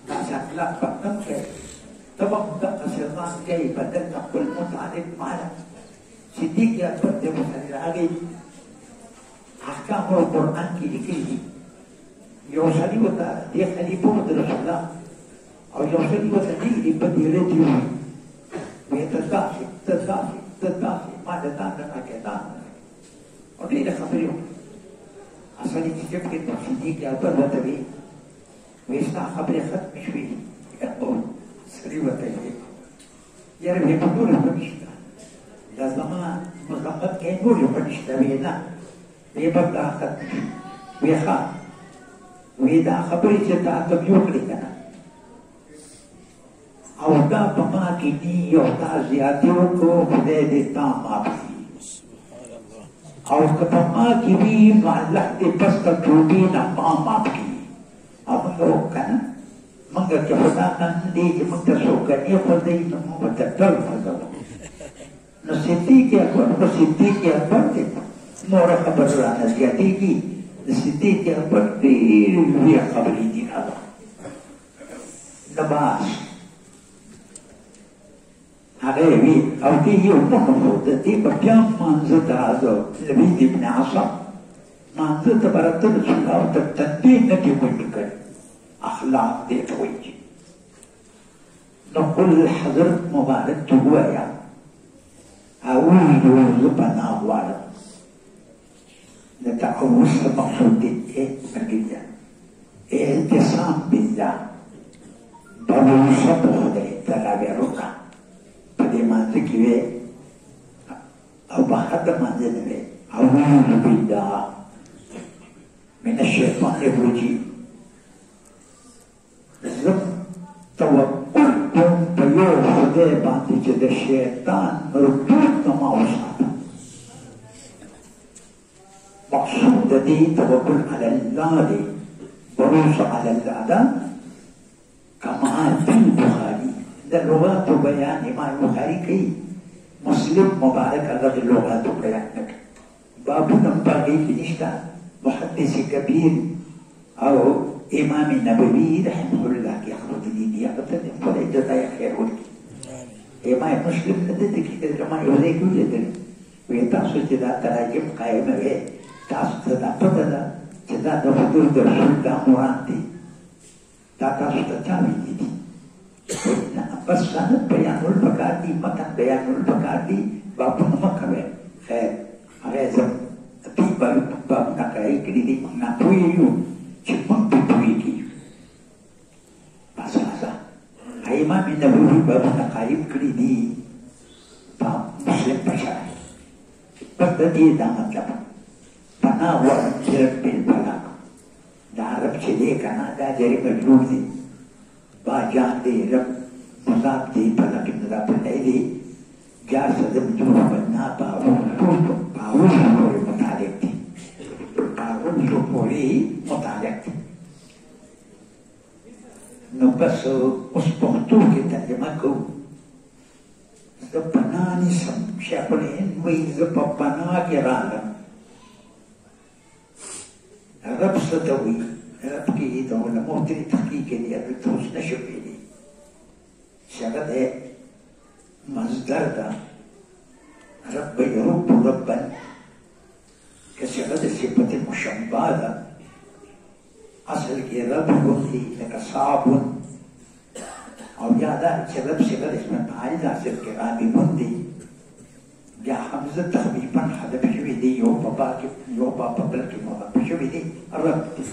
ذا أخلاق بدن كي تبقى تقصران كي بدن تقبل مطالب معنا صديق يا بدن مسلل آگي أحكام القرآن की लिखी थी योशली होता ये खलीफों में रसूलुल्लाह और योशली होता नहीं रिपति रहती हुई वे तज़ासी मादतान रखा कहता और नहीं रखा फिर असली चीज़ के तफसीली के ऊपर बताइए वैसा खबरें खत्म हुई और सही बताइए यार ये बंदूर बनिश्ता लज़मान मज़म्मत के नूर बनिश्ता भी ना ويبقى أخذ ويخاف وإذا خبري جدا تبيوك لكنا أو دا بما كني يوتا زياديوكو خديد التام أو كبما كبي مع اللحد بسط الجوبين أمام أبكي أمنغو كنا منغا كفتا نندي جمتسو كني خدي نمو بتدل فضل نسيتيك يا أكبر نورا خبر رانا زياديكي نسيتيك يا أكبر في خبري دي هذا لباس هغه وی او دې یو مخه د دې په بیا مانزه درازو لبید ابن عصام مانزه ته برته شو او د تنبیه نه دی وکړ اخلاق دې ته وایي نو قل حضرت مبارک ته وایا اعوذ بنا غواړم د تعوذ مقصود دې مرګیا اعتصام بالله بابو خدای تعالی ورکا په دې مانځ کې وي او په حد مانځ نه وي اعوذ بالله من الشیطان الرجیم زم توکل په یو خدای باندې چې د شیطان مردود نه ما وساته مقصود د دې توکل علی الله دی بروس علی الله ده كما في البخاري ده اللغات بيان امام البخاري كي مسلم مبارك هذا اللغات بيانك بابو نمباغي نشتا محدث كبير او امام النبوي رحمه الله يخرج ديني ابدا ولا جزاء خير ولك امام مسلم ندد كده لما يوليك ويدل ويتعصر جدا تراجم قائمة به تعصر جدا بدلا جدا دفتور درسول دا مرانتي تاسو ته چا ویلي دي بس سند بیانول پکار دي متن بیانول پکار دي بابونه مه کوئ خیر هغه زه دوی بابونه کوي کړي دي نه پوهېږو چې موږ پرې پوهېږي بس راځه امام نبوي بابونه قایم کړي دي په مسلم په شرع بس د دې دا مطلب پناه غواړم چې رب الفلق دا رب چې دی که نه دا جري مجرور دی باجان دی رب مضاف دی فلک مضاف الیه دی جار سره مجرور بنا باعوذ پورې متعلق دی باعوذ پورې متعلق دی نو بس اوس پښتو کې ترجمه کوو زه پناه نیسم شیخ الهند وایي زه په پناه کې راغلم رب څه ته وایي رب کې د علماو ترې تحقیق کوي هلته اوس نشم ویلی چې هغه دی مصدر ده رب یرب ربا که چې هغه د صفت مشبه ده اصل کې رب وایي لکه صابون او بیا دا چې رب صفت اسم فاعل ده اصل کې غالبون دی بیا حمزه تخفیفا حذف شوی دی یو په با کې یو په بل کې مضاف شوی دی رب دی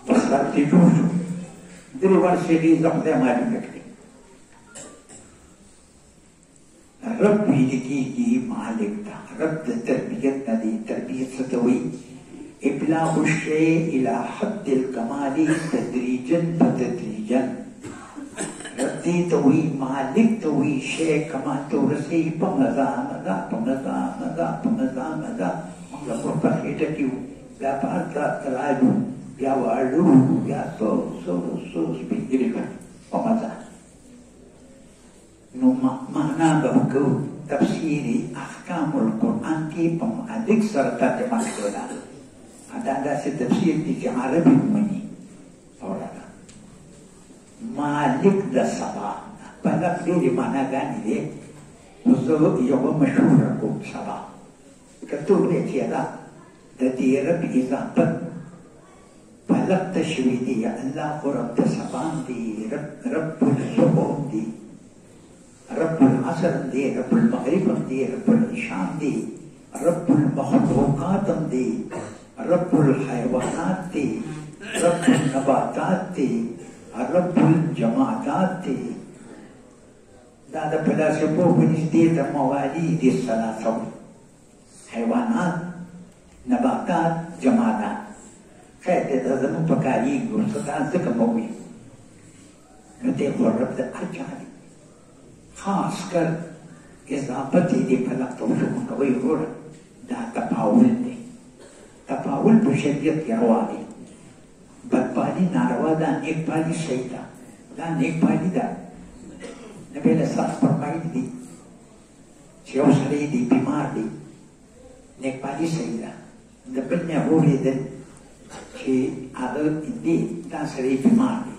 بس رب دی جوړ شو درې ورشي زه خدای معلومه کړي رب ویل کېږي مالک ده رب د تربیت نه دی تربیت څه ته وایي ابلاغ الشیء الى حد الکمال تدریجا فتدریجا رب دې ته وایي مالک ته وایي شی کما ته ورسوي په مزه مزه په مزه مزه په مزه مزه موږ لپاره په خېټه کې وو بیا په هر طرف ته راځو بیا واړو بیا څو سپین ګیري کړو په مزه نو معنا به وکړو تفسیري احکام القرآن کې په مالک سره ترجمه کړې ده دا داسې تفسیر دی چې عربي ومني مالک د سبا په لفظ ډېرې معناګانې دي نو زه یوه مشهوره کوم سبا که څوک دی چې دا د دې رب اضافت په لفظ ته شوي دي الله خو رب د سبا دی رب الصبح دی رب العصر دی رب المغرب دی رب العشاء دی رب المخلوقات دی رب الحیوانات دی رب النباتات دی رب الجماعات دی دا د فلسفو په نږدې د موالید الثلاثه حیوانات نباتات جماعات خیر دې دا زموږ په کاریږي ورته دا ځکه مو وي نو دې خو رب د هر چا دی خاص کر اضافت دې فلک ته وشو کوي وروره دا تفاول دی تفاول په شریعت کې روا دی بدپالی ناروا ده نیکپالی صحیح ده دا نیکپالی ده نبی له ساس فرمایلی دي چې یو سړی دی بیمار دی نیکپالی صحیح ده د بل نه واورېدل چې هغه دی دا سړی بیمار دی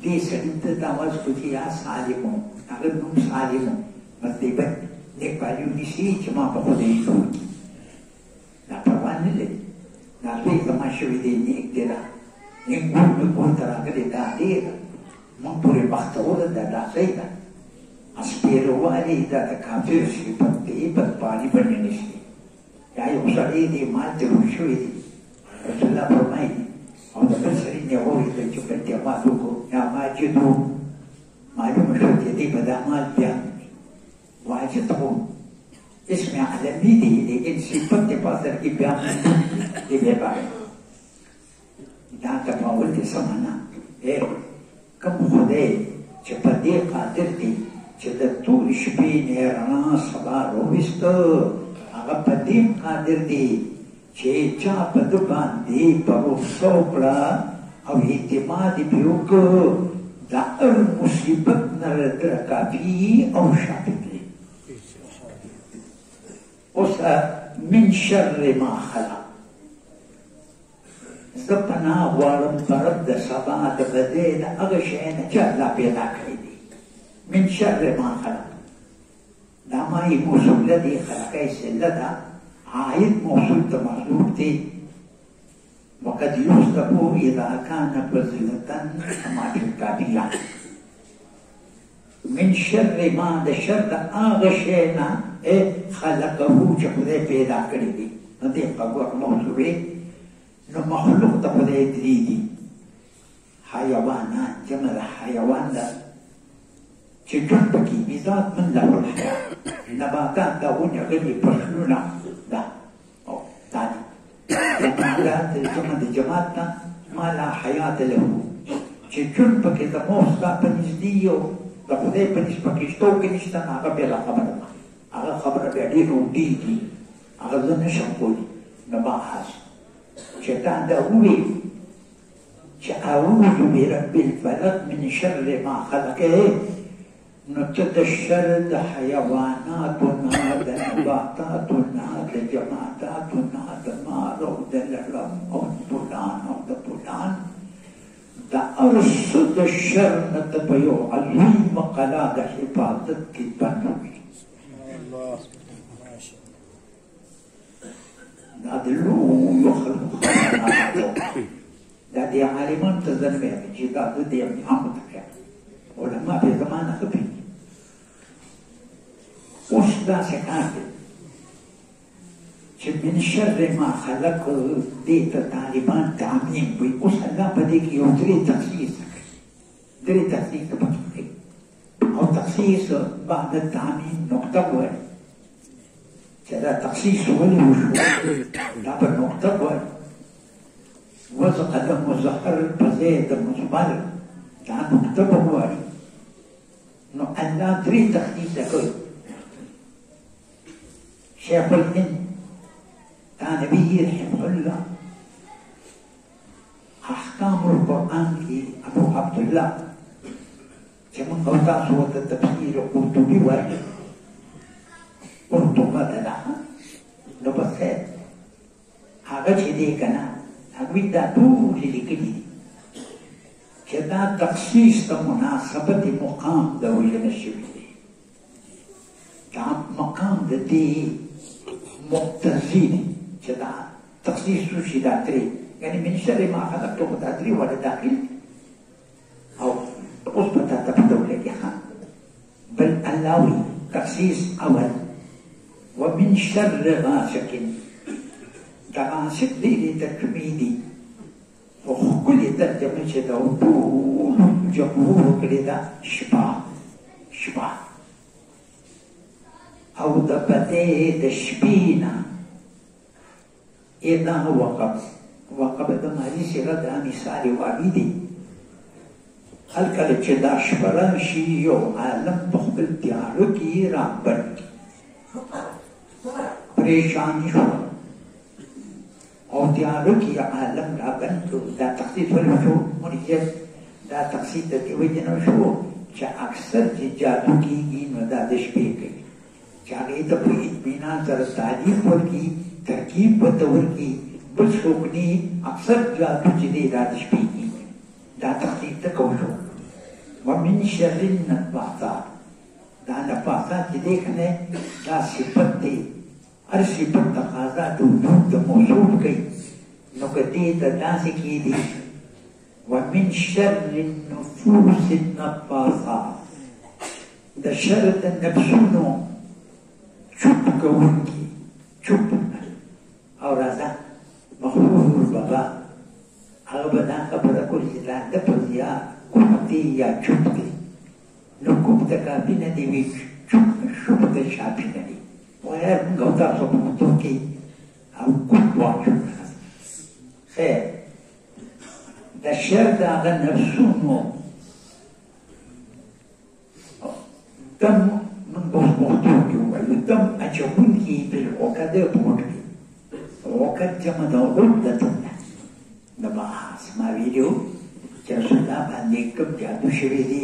دې سړي ته دا واز کو چې یا سالمو هغه نوم سالمو مرتبه نیک پالو نیسي چې ما په خدای جوړ کړي دا پروا نه لري دا لوی زما شوي دی نیک دی دا نیک کور ته راغلی دا ډېره موږ پورې بختوره ده دا ځای ده اسپېروالي دا د کافر صفت دی بدپالي بڼې نشي یا یو سړی دی مال ته روح شوی دی رسول الله فرمایي او د بل سړي نه واورېدل چې بل ته مال وکړو یا ماجدو معلومه شوه چې دی به دا مال بیا واجد و اسم عالمي دی لیکن صفت د پاسر کې بیا دی بیا باید دا تفاول دی څه معنا کوم خدای چې په دې قادر دی چې د ټولې شپې نه رڼا سبا راوویسته هغه په دې قادر دی چې چا په ده باندې بروسه وکړه او اعتماد یې پرې وکړه د هر مصیبت نه را کافي او شافي دی اوس من شر ما خلق زه پناه غواړم په رب د سبا د بدۍ د هغه شی نه چې الله پیدا کړی دی من شر ما خلق دا مایې موصوله دی خلقی صله ده عاید موصول ته محذوف دی وقد يصدق اذا كان فضيلة كما في الكافية من شر ما د شر د هغه شی نه خلقه چې خدای پیدا کړی دی نو دې هغه موصولې نو مخلوق د خدای درې دي حیوانات جمع د حیوان ده چې ژوند پکې بذات من له الحیات نباتات ده ونې غلي فصلونه ده او دا دي جمادات جمع د جماد نه ما لا حیات له چې ژوند پکې د مور ستا په نږدې یو د خدای په نسبت کې شته او که نشته هغه بېله خبره ده هغه خبره بیا ډېر اوږدېږي هغه زه نشم کولی نو بحث شیطان دا وویل چې اعوذ برب الفلق من شر ما خلق نو ته د شر د حیواناتو نه د نباتاتو نه د جماداتو نه د مار او د لړم او د بولان او د بولان د هر څه د شر نه ته په یو عظیم قلا د حفاظت کې بند وي دا د لویو خلکو دا د عالمان ته زه نه وایم چې دا د دې امتحان ته کوي علما په زمانه ښه پوهېږي اوس داسې کار دی چې من شر ما خلق دې ته طالبان تعمیم وایي اوس الله په دې کې یو درې تخصیص کوي درې تخصیص پکې کوي او تخصیص بعد التعمیم نقطه وایي چې دا تخصیص ولې وشو دا په نقطه وایي وزق د مظهر په ځای د مجمل دا نقطه به وایي نو الله درې تخصیص کوي شیخ الهند تانبی رحمه الله احکام القرآن کې ابو عبدالله چې موږ او تاسو ورته تفسیر قرطبي وایو قرطبه ده ده نو بس خیر هغه چې دی که نه هغوی دا ټولې لیکلي دي چې دا تخصیص د مناسبت مقام د وجنه شوي دی دا مقام د دې مقتضي دی چې دا تخصیص وشي دا درې یعنې من شر ما خلقته خو دا درې والا داخل او اوس به تا ته پته ولګي ښه بل الله وایي تخصیص اول ومن شر غاسق دا غاسق ډېرې ترجمې دي خو ښکلې ترجمه چې ده ټولو جمهورو کړې ده شپه شپه او د بدۍ د شپې نه دا وقف وقف د مالي سیره دا مثال واقع دی هر کله چې دا شپه راشي یو عالم په خپل تیاره کې رابرد پریشاني شو او تیاره کې عالم رابند کړو دا تخصیص ولې وشو مونږ دا تخصیص د دې وجې نه وشو چې اکثر چې جادو کېږي نو دا د شپې کوي چې هغې ته په اطمینان سره تعلیم ورکړي ترکیب ورته ورکړي بل څوک نه اکثر جادو چې دی دا د شپې کېږي دا تخصیص ته کوو شو ومن شر النفاثات دا نفاثات چې دی کنه دا صفت دی هر صفت تقاضا د وجود د موصوف کوي نو که دې ته داسې کېدي ومن شر النفوس النفاثات د شر د نفسونو چوپ کوونکي چوپ او راځه مخلوق بابا هغه به دا خبره کړي چې دا د په زیات کوم دی یا چوپ دی نو کوم ته کافي نه دی وي چوپ ته شافي نه دی وایي موږ او تاسو په پښتو کې او کوم وایو خیر د شر د هغه نفسونو دم موږ په پښتو کې وایو دم اچوونکي بالعقد په وټ کې عقد جمع د عقدة لما اسما ویډیو چې رسول الله باندې کوم جادو شوی دی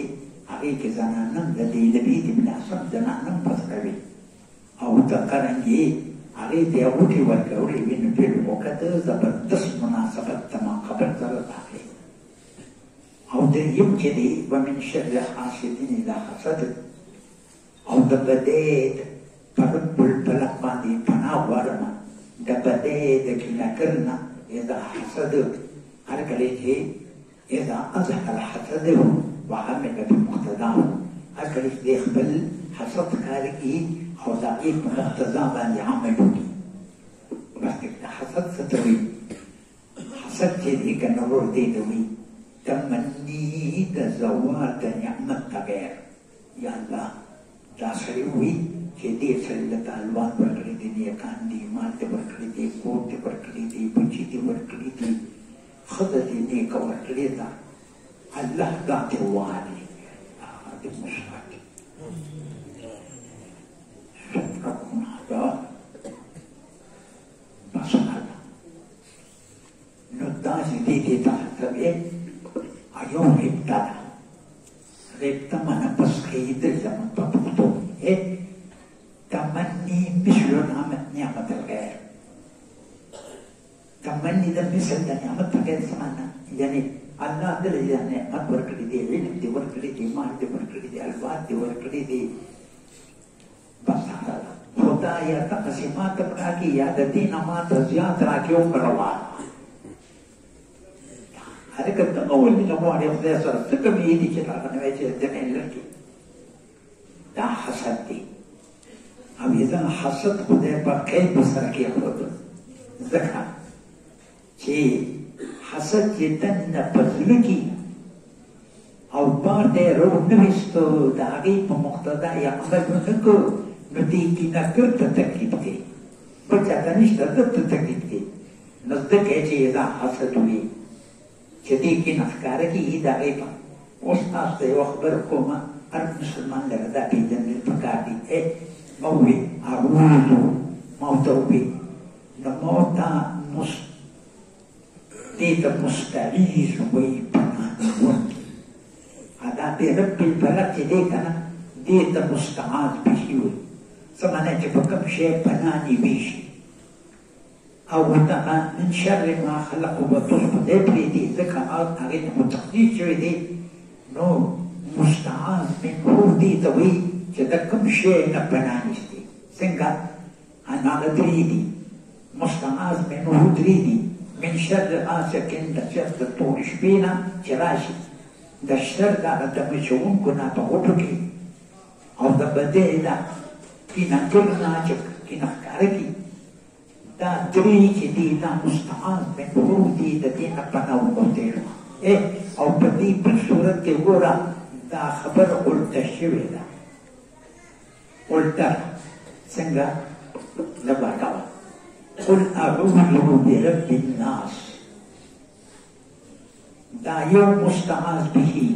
هغې کې زنانم د دې لبید ابن اسد زنانم پس کوي او د قرنګې هغې ته یې غوټې ورکولی وي نو دوی وکته زبردست مناسبت ته ما قبل سره راغلی او دریم چې دی ومن شر حاسد اذا حسد او د بدې په رب الفلق باندې پناه غواړم د بدې د کیناکر نه إذا حسد هر کله چې إذا أظهر حسده وعمل بمقتضاه هر کله چې خپل حسد کار کوي او د هغې په مقتضا باندې عمل وکړي بس حسد څه ته وایي حسد چې دی که نه ورور دې ته وایي تمني د زوال د نعمت ته غیر یا الله دا سړی وایي چې دې سړي له طالبان ورکړي دي نیکان دي مال دې ورکړي دي کور دې ورکړي دي بچي دې ورکړي دي ښځه دې نیکه ورکړې ده الله دا دې ووهلي دې مثبت شکرکونه ده مسله ده نو داسې دې ته تبې یو غبطه ده غبطه معنه پس کېدل زموږ په پښتو کې تمني مثل نعمة الغير تمني ده مثل نعمة الغير سمعنا يعني الله دل نعمت ورکړي دي علم دي ورکړي دي مال دي ورکړي دي الفاظ دي ورکړي دي بس خدایا تقسیمات راکړي یا د دین مات زیات راکړي او روان حرکت د اول نه غواړي خدای سره څه کوي دي چې هغه نه چې د نه لري دا حسد دی او اذا حسد خدای په قید سره کې خود ځکه چې حسد چې دنه په زړه کې او بار دې رو نه وستو د هغې په مقتضا یې عمل ونه کړو نو دې کیناکر ته تکلیف دی بل چا ته نشته ده ته تکلیف دی نو ځکه چې اذا حسد وي چې دې کینه ښکاره کېږي د هغې په اوس تاسو ته یوه خبره کومه هر مسلمان لره دا پېژندل پکار دي موي أعوذ موتوبي نموتا ديتا مستعيذ ويبنان هذا برب البلد ديكنا ديتا مستعاذ بشيوي سمعنا جبكم شيء بناني بيشي أو من شر ما خلق وتصبح دبري دي ذكاءات أغير متقدير شوي دي نو مستعاذ من هو ديتا وي چې دا کوم شی نه پناه نشته څنګه انا درې دي مستعاذ منه درې دي من شر غاسق د شر د طول شپې نه چې راشي د شر دغه د مچوونکو نه په غوټو کې او د بدې نه کیناکر نه چې کیناکاره کې دا درې چې دي دا مستعاذ منه دي د دې نه پناه وغوښتې او په دې بل صورت کې ګوره دا خبره الټه شوې ده قلت سنجا لبعض قل أعوذ برب الناس دا يوم مستعاذ به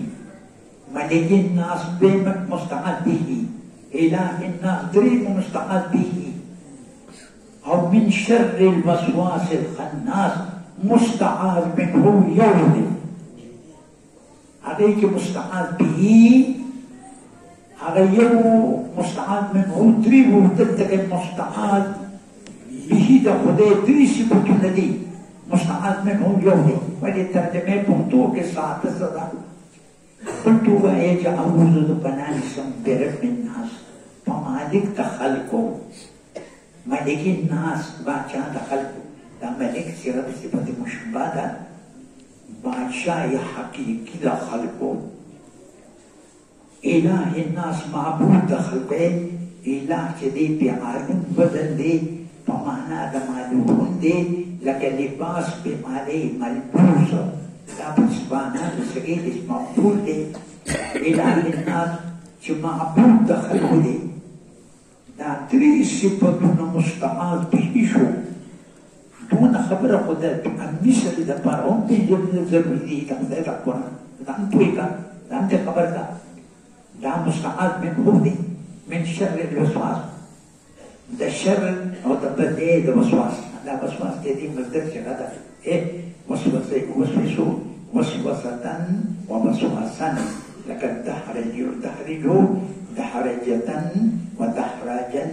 ملك الناس بمن مستعاذ به إله الناس دريم مستعاذ به أو من شر الوسواس الخناس مستعاذ منه يوم عليك مستعاذ به هذا يوم مستعاذ منه دريب وتلتك المستعاذ به ده خدای دري صفتونه دي مستعاذ منه يوم ولې ترجمه پښتو کې ساده صدا قلت وإيجا أعوذ بنانسم برب الناس فمالك تخلقه ملك الناس بادشاہ تخلقه دا ملك صرف صفت مشبه بادشاہ حقیقی دا خلقه الہ الناس معبود دا خلقه الہ چه دی پی عالم بدل دی پمانا دا معلوم دی لکه لباس پی مالی ملبوس دا پسبانا دا سگیل اس مقبول دی الہ الناس چه معبود دا خلقه دی دا دری صفتون مستعال پیشو دون خبر خدا مثل دا پارون پی جبن ضروری دی دا خدا دا قرآن دا انتوی کا دا انت خبر کا دا مستعال من خودی من شر الوسواس دا شر او دا بدے دا وسواس دا وسواس تیدی مصدر شغا دا وسوسو وسوسة ووسواسا لكن دحرجو دحرجة ودحرجا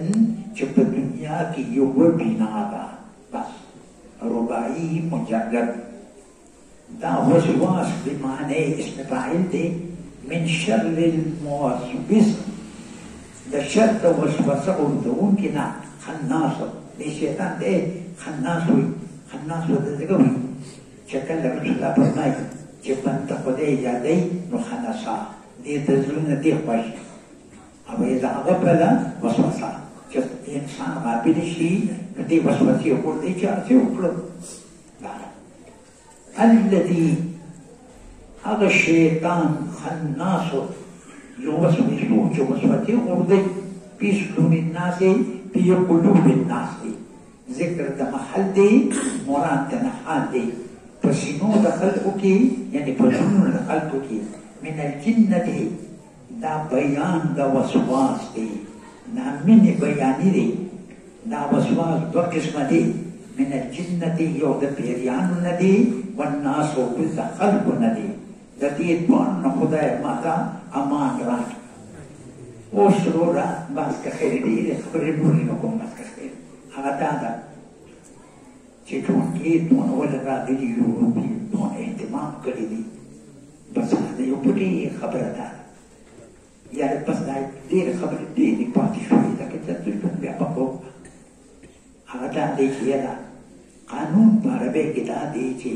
شب الدنيا كي يوبيناها بس رباعي مجرد دا وسواس بمعنى اسم فاعل دي من شر الموسوس دا شر دا وسوسة وردون كنا خناص دي شيطان دي خناص دا زقوي شكل رسول الله فرمائي جبن تقضي يدي نخنصا دي تزلون دي خوش او اذا غفل وسوسة جب انسان غابل شيء دي وسوسة يقول دي جارتي وقلب الذي هذا الشيطان خناص يوسوسه وسوسة يقول في صدور الناس في قلوب الناس ذكر ده محل دي مراد ده نحال دي فسنو ده خلقك يعني فسنو ده خلقك من الجنة دا بيان ده وسواس دي دا من بياني دي دا وسواس دو قسم دي من الجنة يو ده بيريان ندي والناس وبالده خلق ندي ده دي بان خدای ماتا امان راك وشرورا باس كخير دي خبر بوري نكم باس كخير هذا چون کې دون ولا راغلي یو دون اهتمام کړی دي بس دا یو پټي خبره ده یا بس دا ډېر خبره دي پاتې شوې ده چې تاسو بیا په کو هغه دا دی چې دا قانون په عربي کې دا دی چې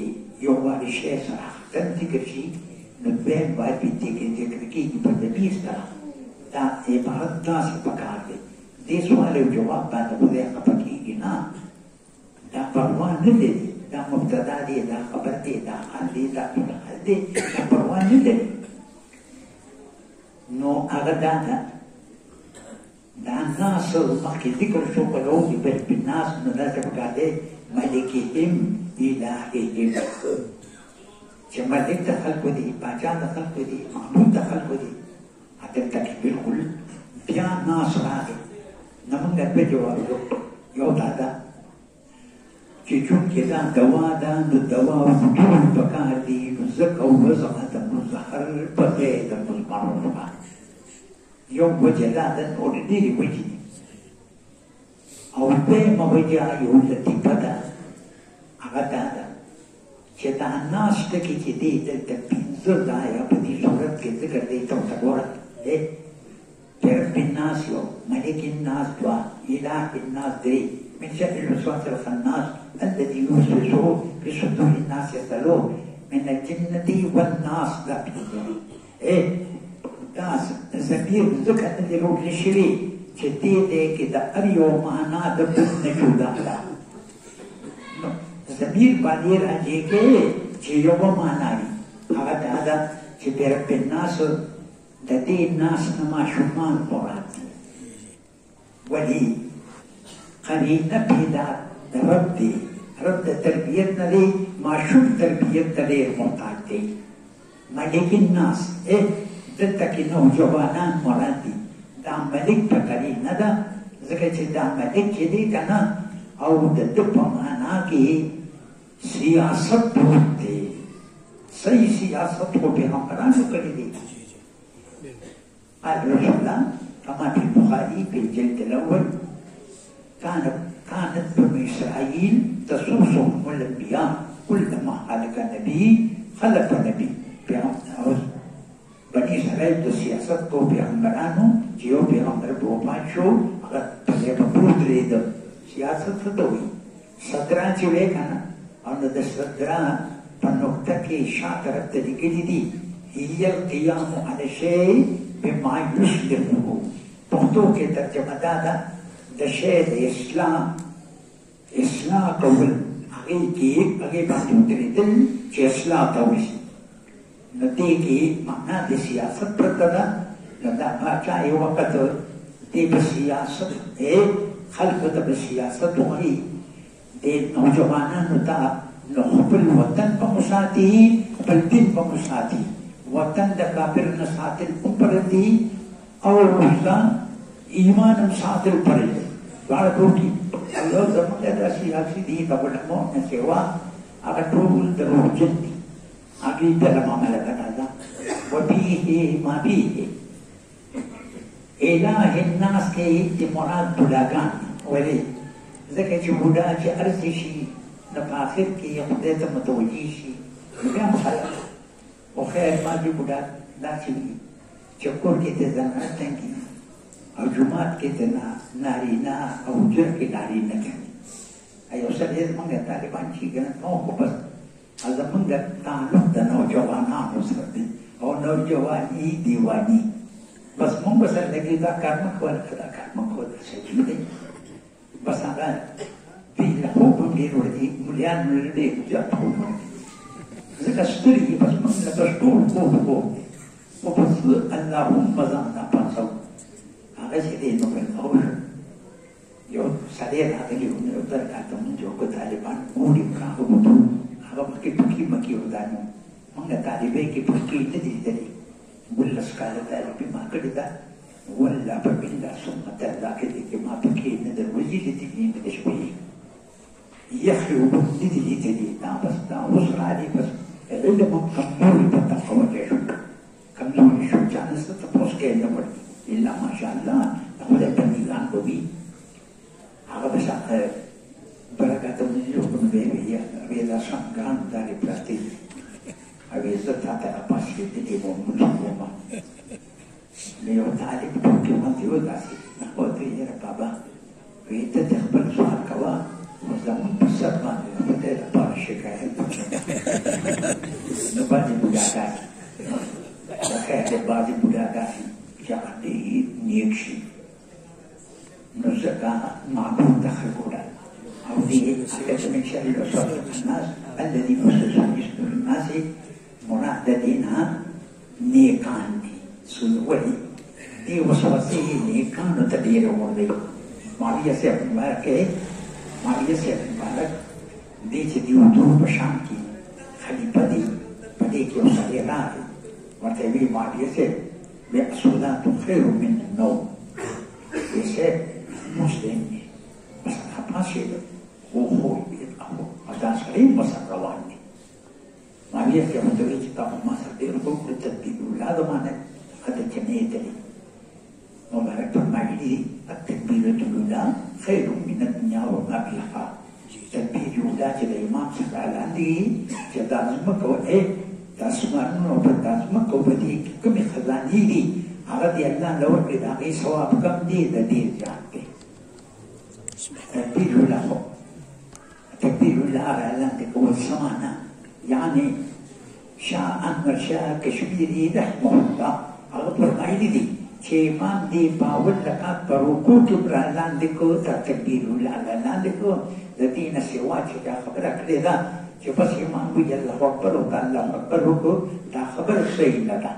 یو واري شی سره ذکر شي نو به باید کې په دې سره دا عبارت تاسو پکار دي دې سوال جواب باندې خو پکې نه دا پروان نه لري دا مبتدا دی دا خبر دی دا حال دی دا حال دی دا پروان نه لري نو هغه دا الناس مخکې ذکر شو په لوږ په الناس نو دا څه پکار دی ملکهم الههم چې ملک د خلکو دی باچا د خلکو دی معبود د خلکو دی هلته کې بالکل بیا ناس راغی نو موږ به جواب یو دا ده چې چونکې دا دوا ده نو دوا وجود پکار دي نو ځکه وضعه د مظهر په ځای د مضمر یو وجه دا ده نور ډېرې وجې دي او دویمه وجه یو لطیفه ده هغه دا ده چې دا ناس ټکي چې دی دلته پنځه ځایه په دې صورت کې ذکر دی ته ورته ګوره رب الناس یو ملک الناس دوه اله الناس درې من شر الوسواس الخناس الذي يوسوس في صدور الناس يسألوه من الجنة والناس لا بيدري ناس زمير ذكر اللي روح للشري شديد كده أريو معنا دبن نجودا لا زمير بعدين أجيك شيء معنا هذا شبيرب الناس تدي الناس نما شمان مراد ولي قرينة بيدا رب تربيتنا دي ما شوف تربيتنا دي محتاج دي ملك الناس دلتك انه جوانان مراد دي دا ملك بقرينة دا ذكر دا ملك دي كنا او ددب معنا كي سياست دي صحيح سياست هو بهمرانو كري دي قال رسول الله كما في البخاري في الجلد الأول كانت بنو إسرائيل تسوسهم الأنبياء كلما هلك نبي خلف نبي سلايد السياسات كو بيغمرانو جيو بيغمر بوباتشو أغا بليبا برودريد سياسات تدوي صدران جويكنا أنا دا صدران فالنقطة شاطرة تلقيدي هي القيام على شيء بما يسلمه بختو كي ترجمة دادا دا شيء إسلام قول أغي بانتو تريدل جي إسلام توسي نتيجي معناه دي سياسة برتدا لما باجا وقت دي بسياسة خلقت بسياسة وهي دي نوجوانا نتا نحب الوطن بمساته بالدين بمساته وطن دا كافر نسات الأمبردي أو رسلا إيمان نسات البرد وعلى كوكي الله زمان دا سياسي دي تقولمو نسيوا أغتول دروح جدي أكيد لما ملكت هذا وبيه ما بيه إله الناس كي مراد بلاغان ولي ذكي جبودا جي أرزشي نفاخر كي يقدت متوجيشي نبيام خلق وخير ما جبودا ناسي شكور كي تزنات تنكي أو جماعت كي تنا نارينا أو جر كي نارينا تنكي أيو سريد مانگا طالبان شي كنا نوكو بس هذا من تعلق ده نوجوانا مسلم أو نوجواني ديواني بس مو بس لقي ذا كارما كوال كذا كارما كوال سجودي بس أنا في الحب بيرودي مليان مليان جاتهم إذا كستري بس من لبستور كوه وبس اللهم زعنا بانسو هذا شيء نقول أول يوم سريع هذا اليوم يقدر كاتم جو كتالبان مولي كانوا بدو أبغى بكي مكي ودانو مانغا تالبي كي بكي تدري ولا سكالة تالبي ما كده ولا ببلا ثم تلا كده كما بكي ندر وجي تدري متشبيه يخلو تدري بس وصل عليه بس إلا ما كمل بتقوى جيشو كمل شو جالس تبص كده برضه إلا ما شاء الله هو ده بني لانكو بي هذا بس بركات النجوم من بيبي أبيض سانغان داري بلاتي أبيض تاتا أباسي تدي بومبوما ليو تالي بوكي ما تيو داسي نقول يا بابا ويت تقبل سؤال كوا وزمان بسر ما نبدأ بار شكاية نبادي بجاكا وكاد نبادي بجاكا جاكدي نيكشي نزكا معبود دخل كودا أو دي أكثر من شر الأسر الناس الذي أسس جسم الناس مرادتنا نيكان سلوي دي وسوسه نيكان تدير ولي ماريا سيف مبارك ماريا سيف مبارك دي تدي ودور بشانكي خليفة دي بديك وسائرات وتبي ماريا سيف بأسودات خير من النوم يسيف مسلم بس apa sih oh aku ada sering masa kawan ni Maria que me tuve que estar más atento con el tibulado mana ada jenis tadi وما تمالي التكبير الأولى خير من الدنيا وما فيها تكبير الأولى الإمام صلى الله عليه وسلم جدازمك وإيه تسمعون وبتسمعك وبديك كم خزاني دي هذا الله لو بدأ سواب كم دي دير جانك تكبير له تكبير الله على والسمانة يعني شاء أمر شاء كشبيري رحمه الله أغبر ما يدي كمان دي باول لكات بروكو كبرى لاندكو تكبير الله على لاندكو الذين سواك يا خبرك لذا بس يمان ويا الله أكبر وقال الله أكبر لا خبر شيء لذا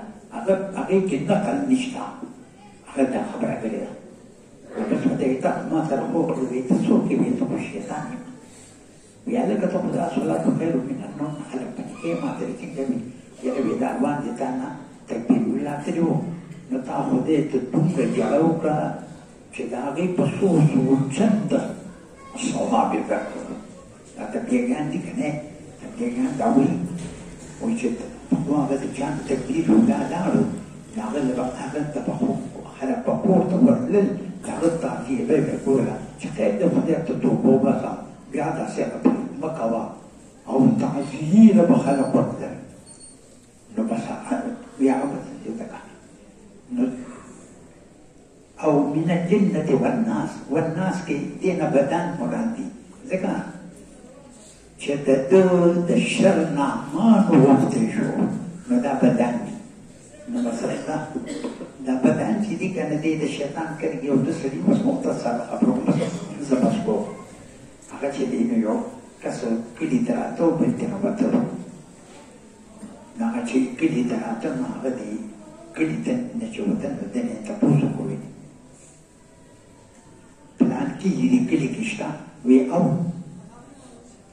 أغيب كنا قال نشتا هذا خبرك لذا بس بدأت ما ترى بيت السوق بيت الشيطان ويعلق تقول الصلاة خير من النوم خلقتني إيه ما تريد جميل يا ربي دعوان جتانا تكبير ولا تدعو نتاخذ تدوك جاوك كداغي بصوص وجند الصواب ذاكر لا تبيع عندك هنا تبيع عند عوي وجد وهذا كان تكبير ولا دارو نغلب هذا تبخو خلق بقور تورلل تعرض تعطيه بيك كولا شكاية بدأت تدوبو بقى قاعدة سيقب مكوا أو تعزيين بخلق بقدر نبسا بيعبد يدك او من الجنه والناس کې دینه بدن مراد دي ځکه چې د شر نه مانو وختی شو نو دا بدن دی نو مثلا دا بدن چې دی که نه دی د شیطان کرګي او د سړي اوس مختصر خبرو زه بس کوم هغه چې دی نو یو کس کلي ته راته او بل ته راوتلو نو هغه چې کلي ته راته نو هغه دی کلي ته نه چې وتل نو دې نه تپوس وکړي پلان کې دې کلي کې شته وی او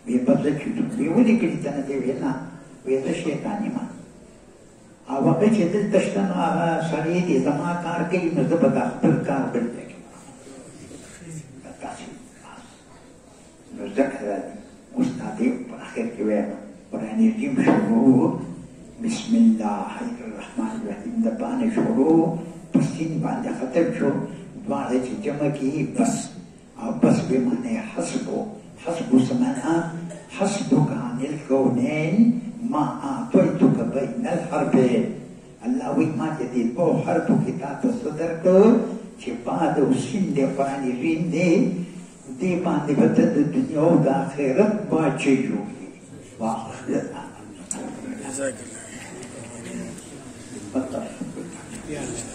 وی بدل کېدو وی ولې کلي ته نه دی وی نه وی زه شیطان یم او هغه چې دلته شته نو هغه سړی دی زما کار کوي نو زه به دا خپل کار بل ځای کې داسې نو ذکر اوس دا دی په اخر کې وایم قرآن کریم شروع بسم الله الرحمن الرحیم د باندې شروع په سین باندې ختم شو دواړه چې جمع کړي بس او بس به معنی حسبو سمانا حسبك عن الكونين ما أعطيتك بين الحربين الله وی ما جدي په حرب کې تاسو صدر کو چې بعد وسین دې قرآن رین دې دې باندې بته د دنیا او د آخرت باچې جوړي واه جزاك الله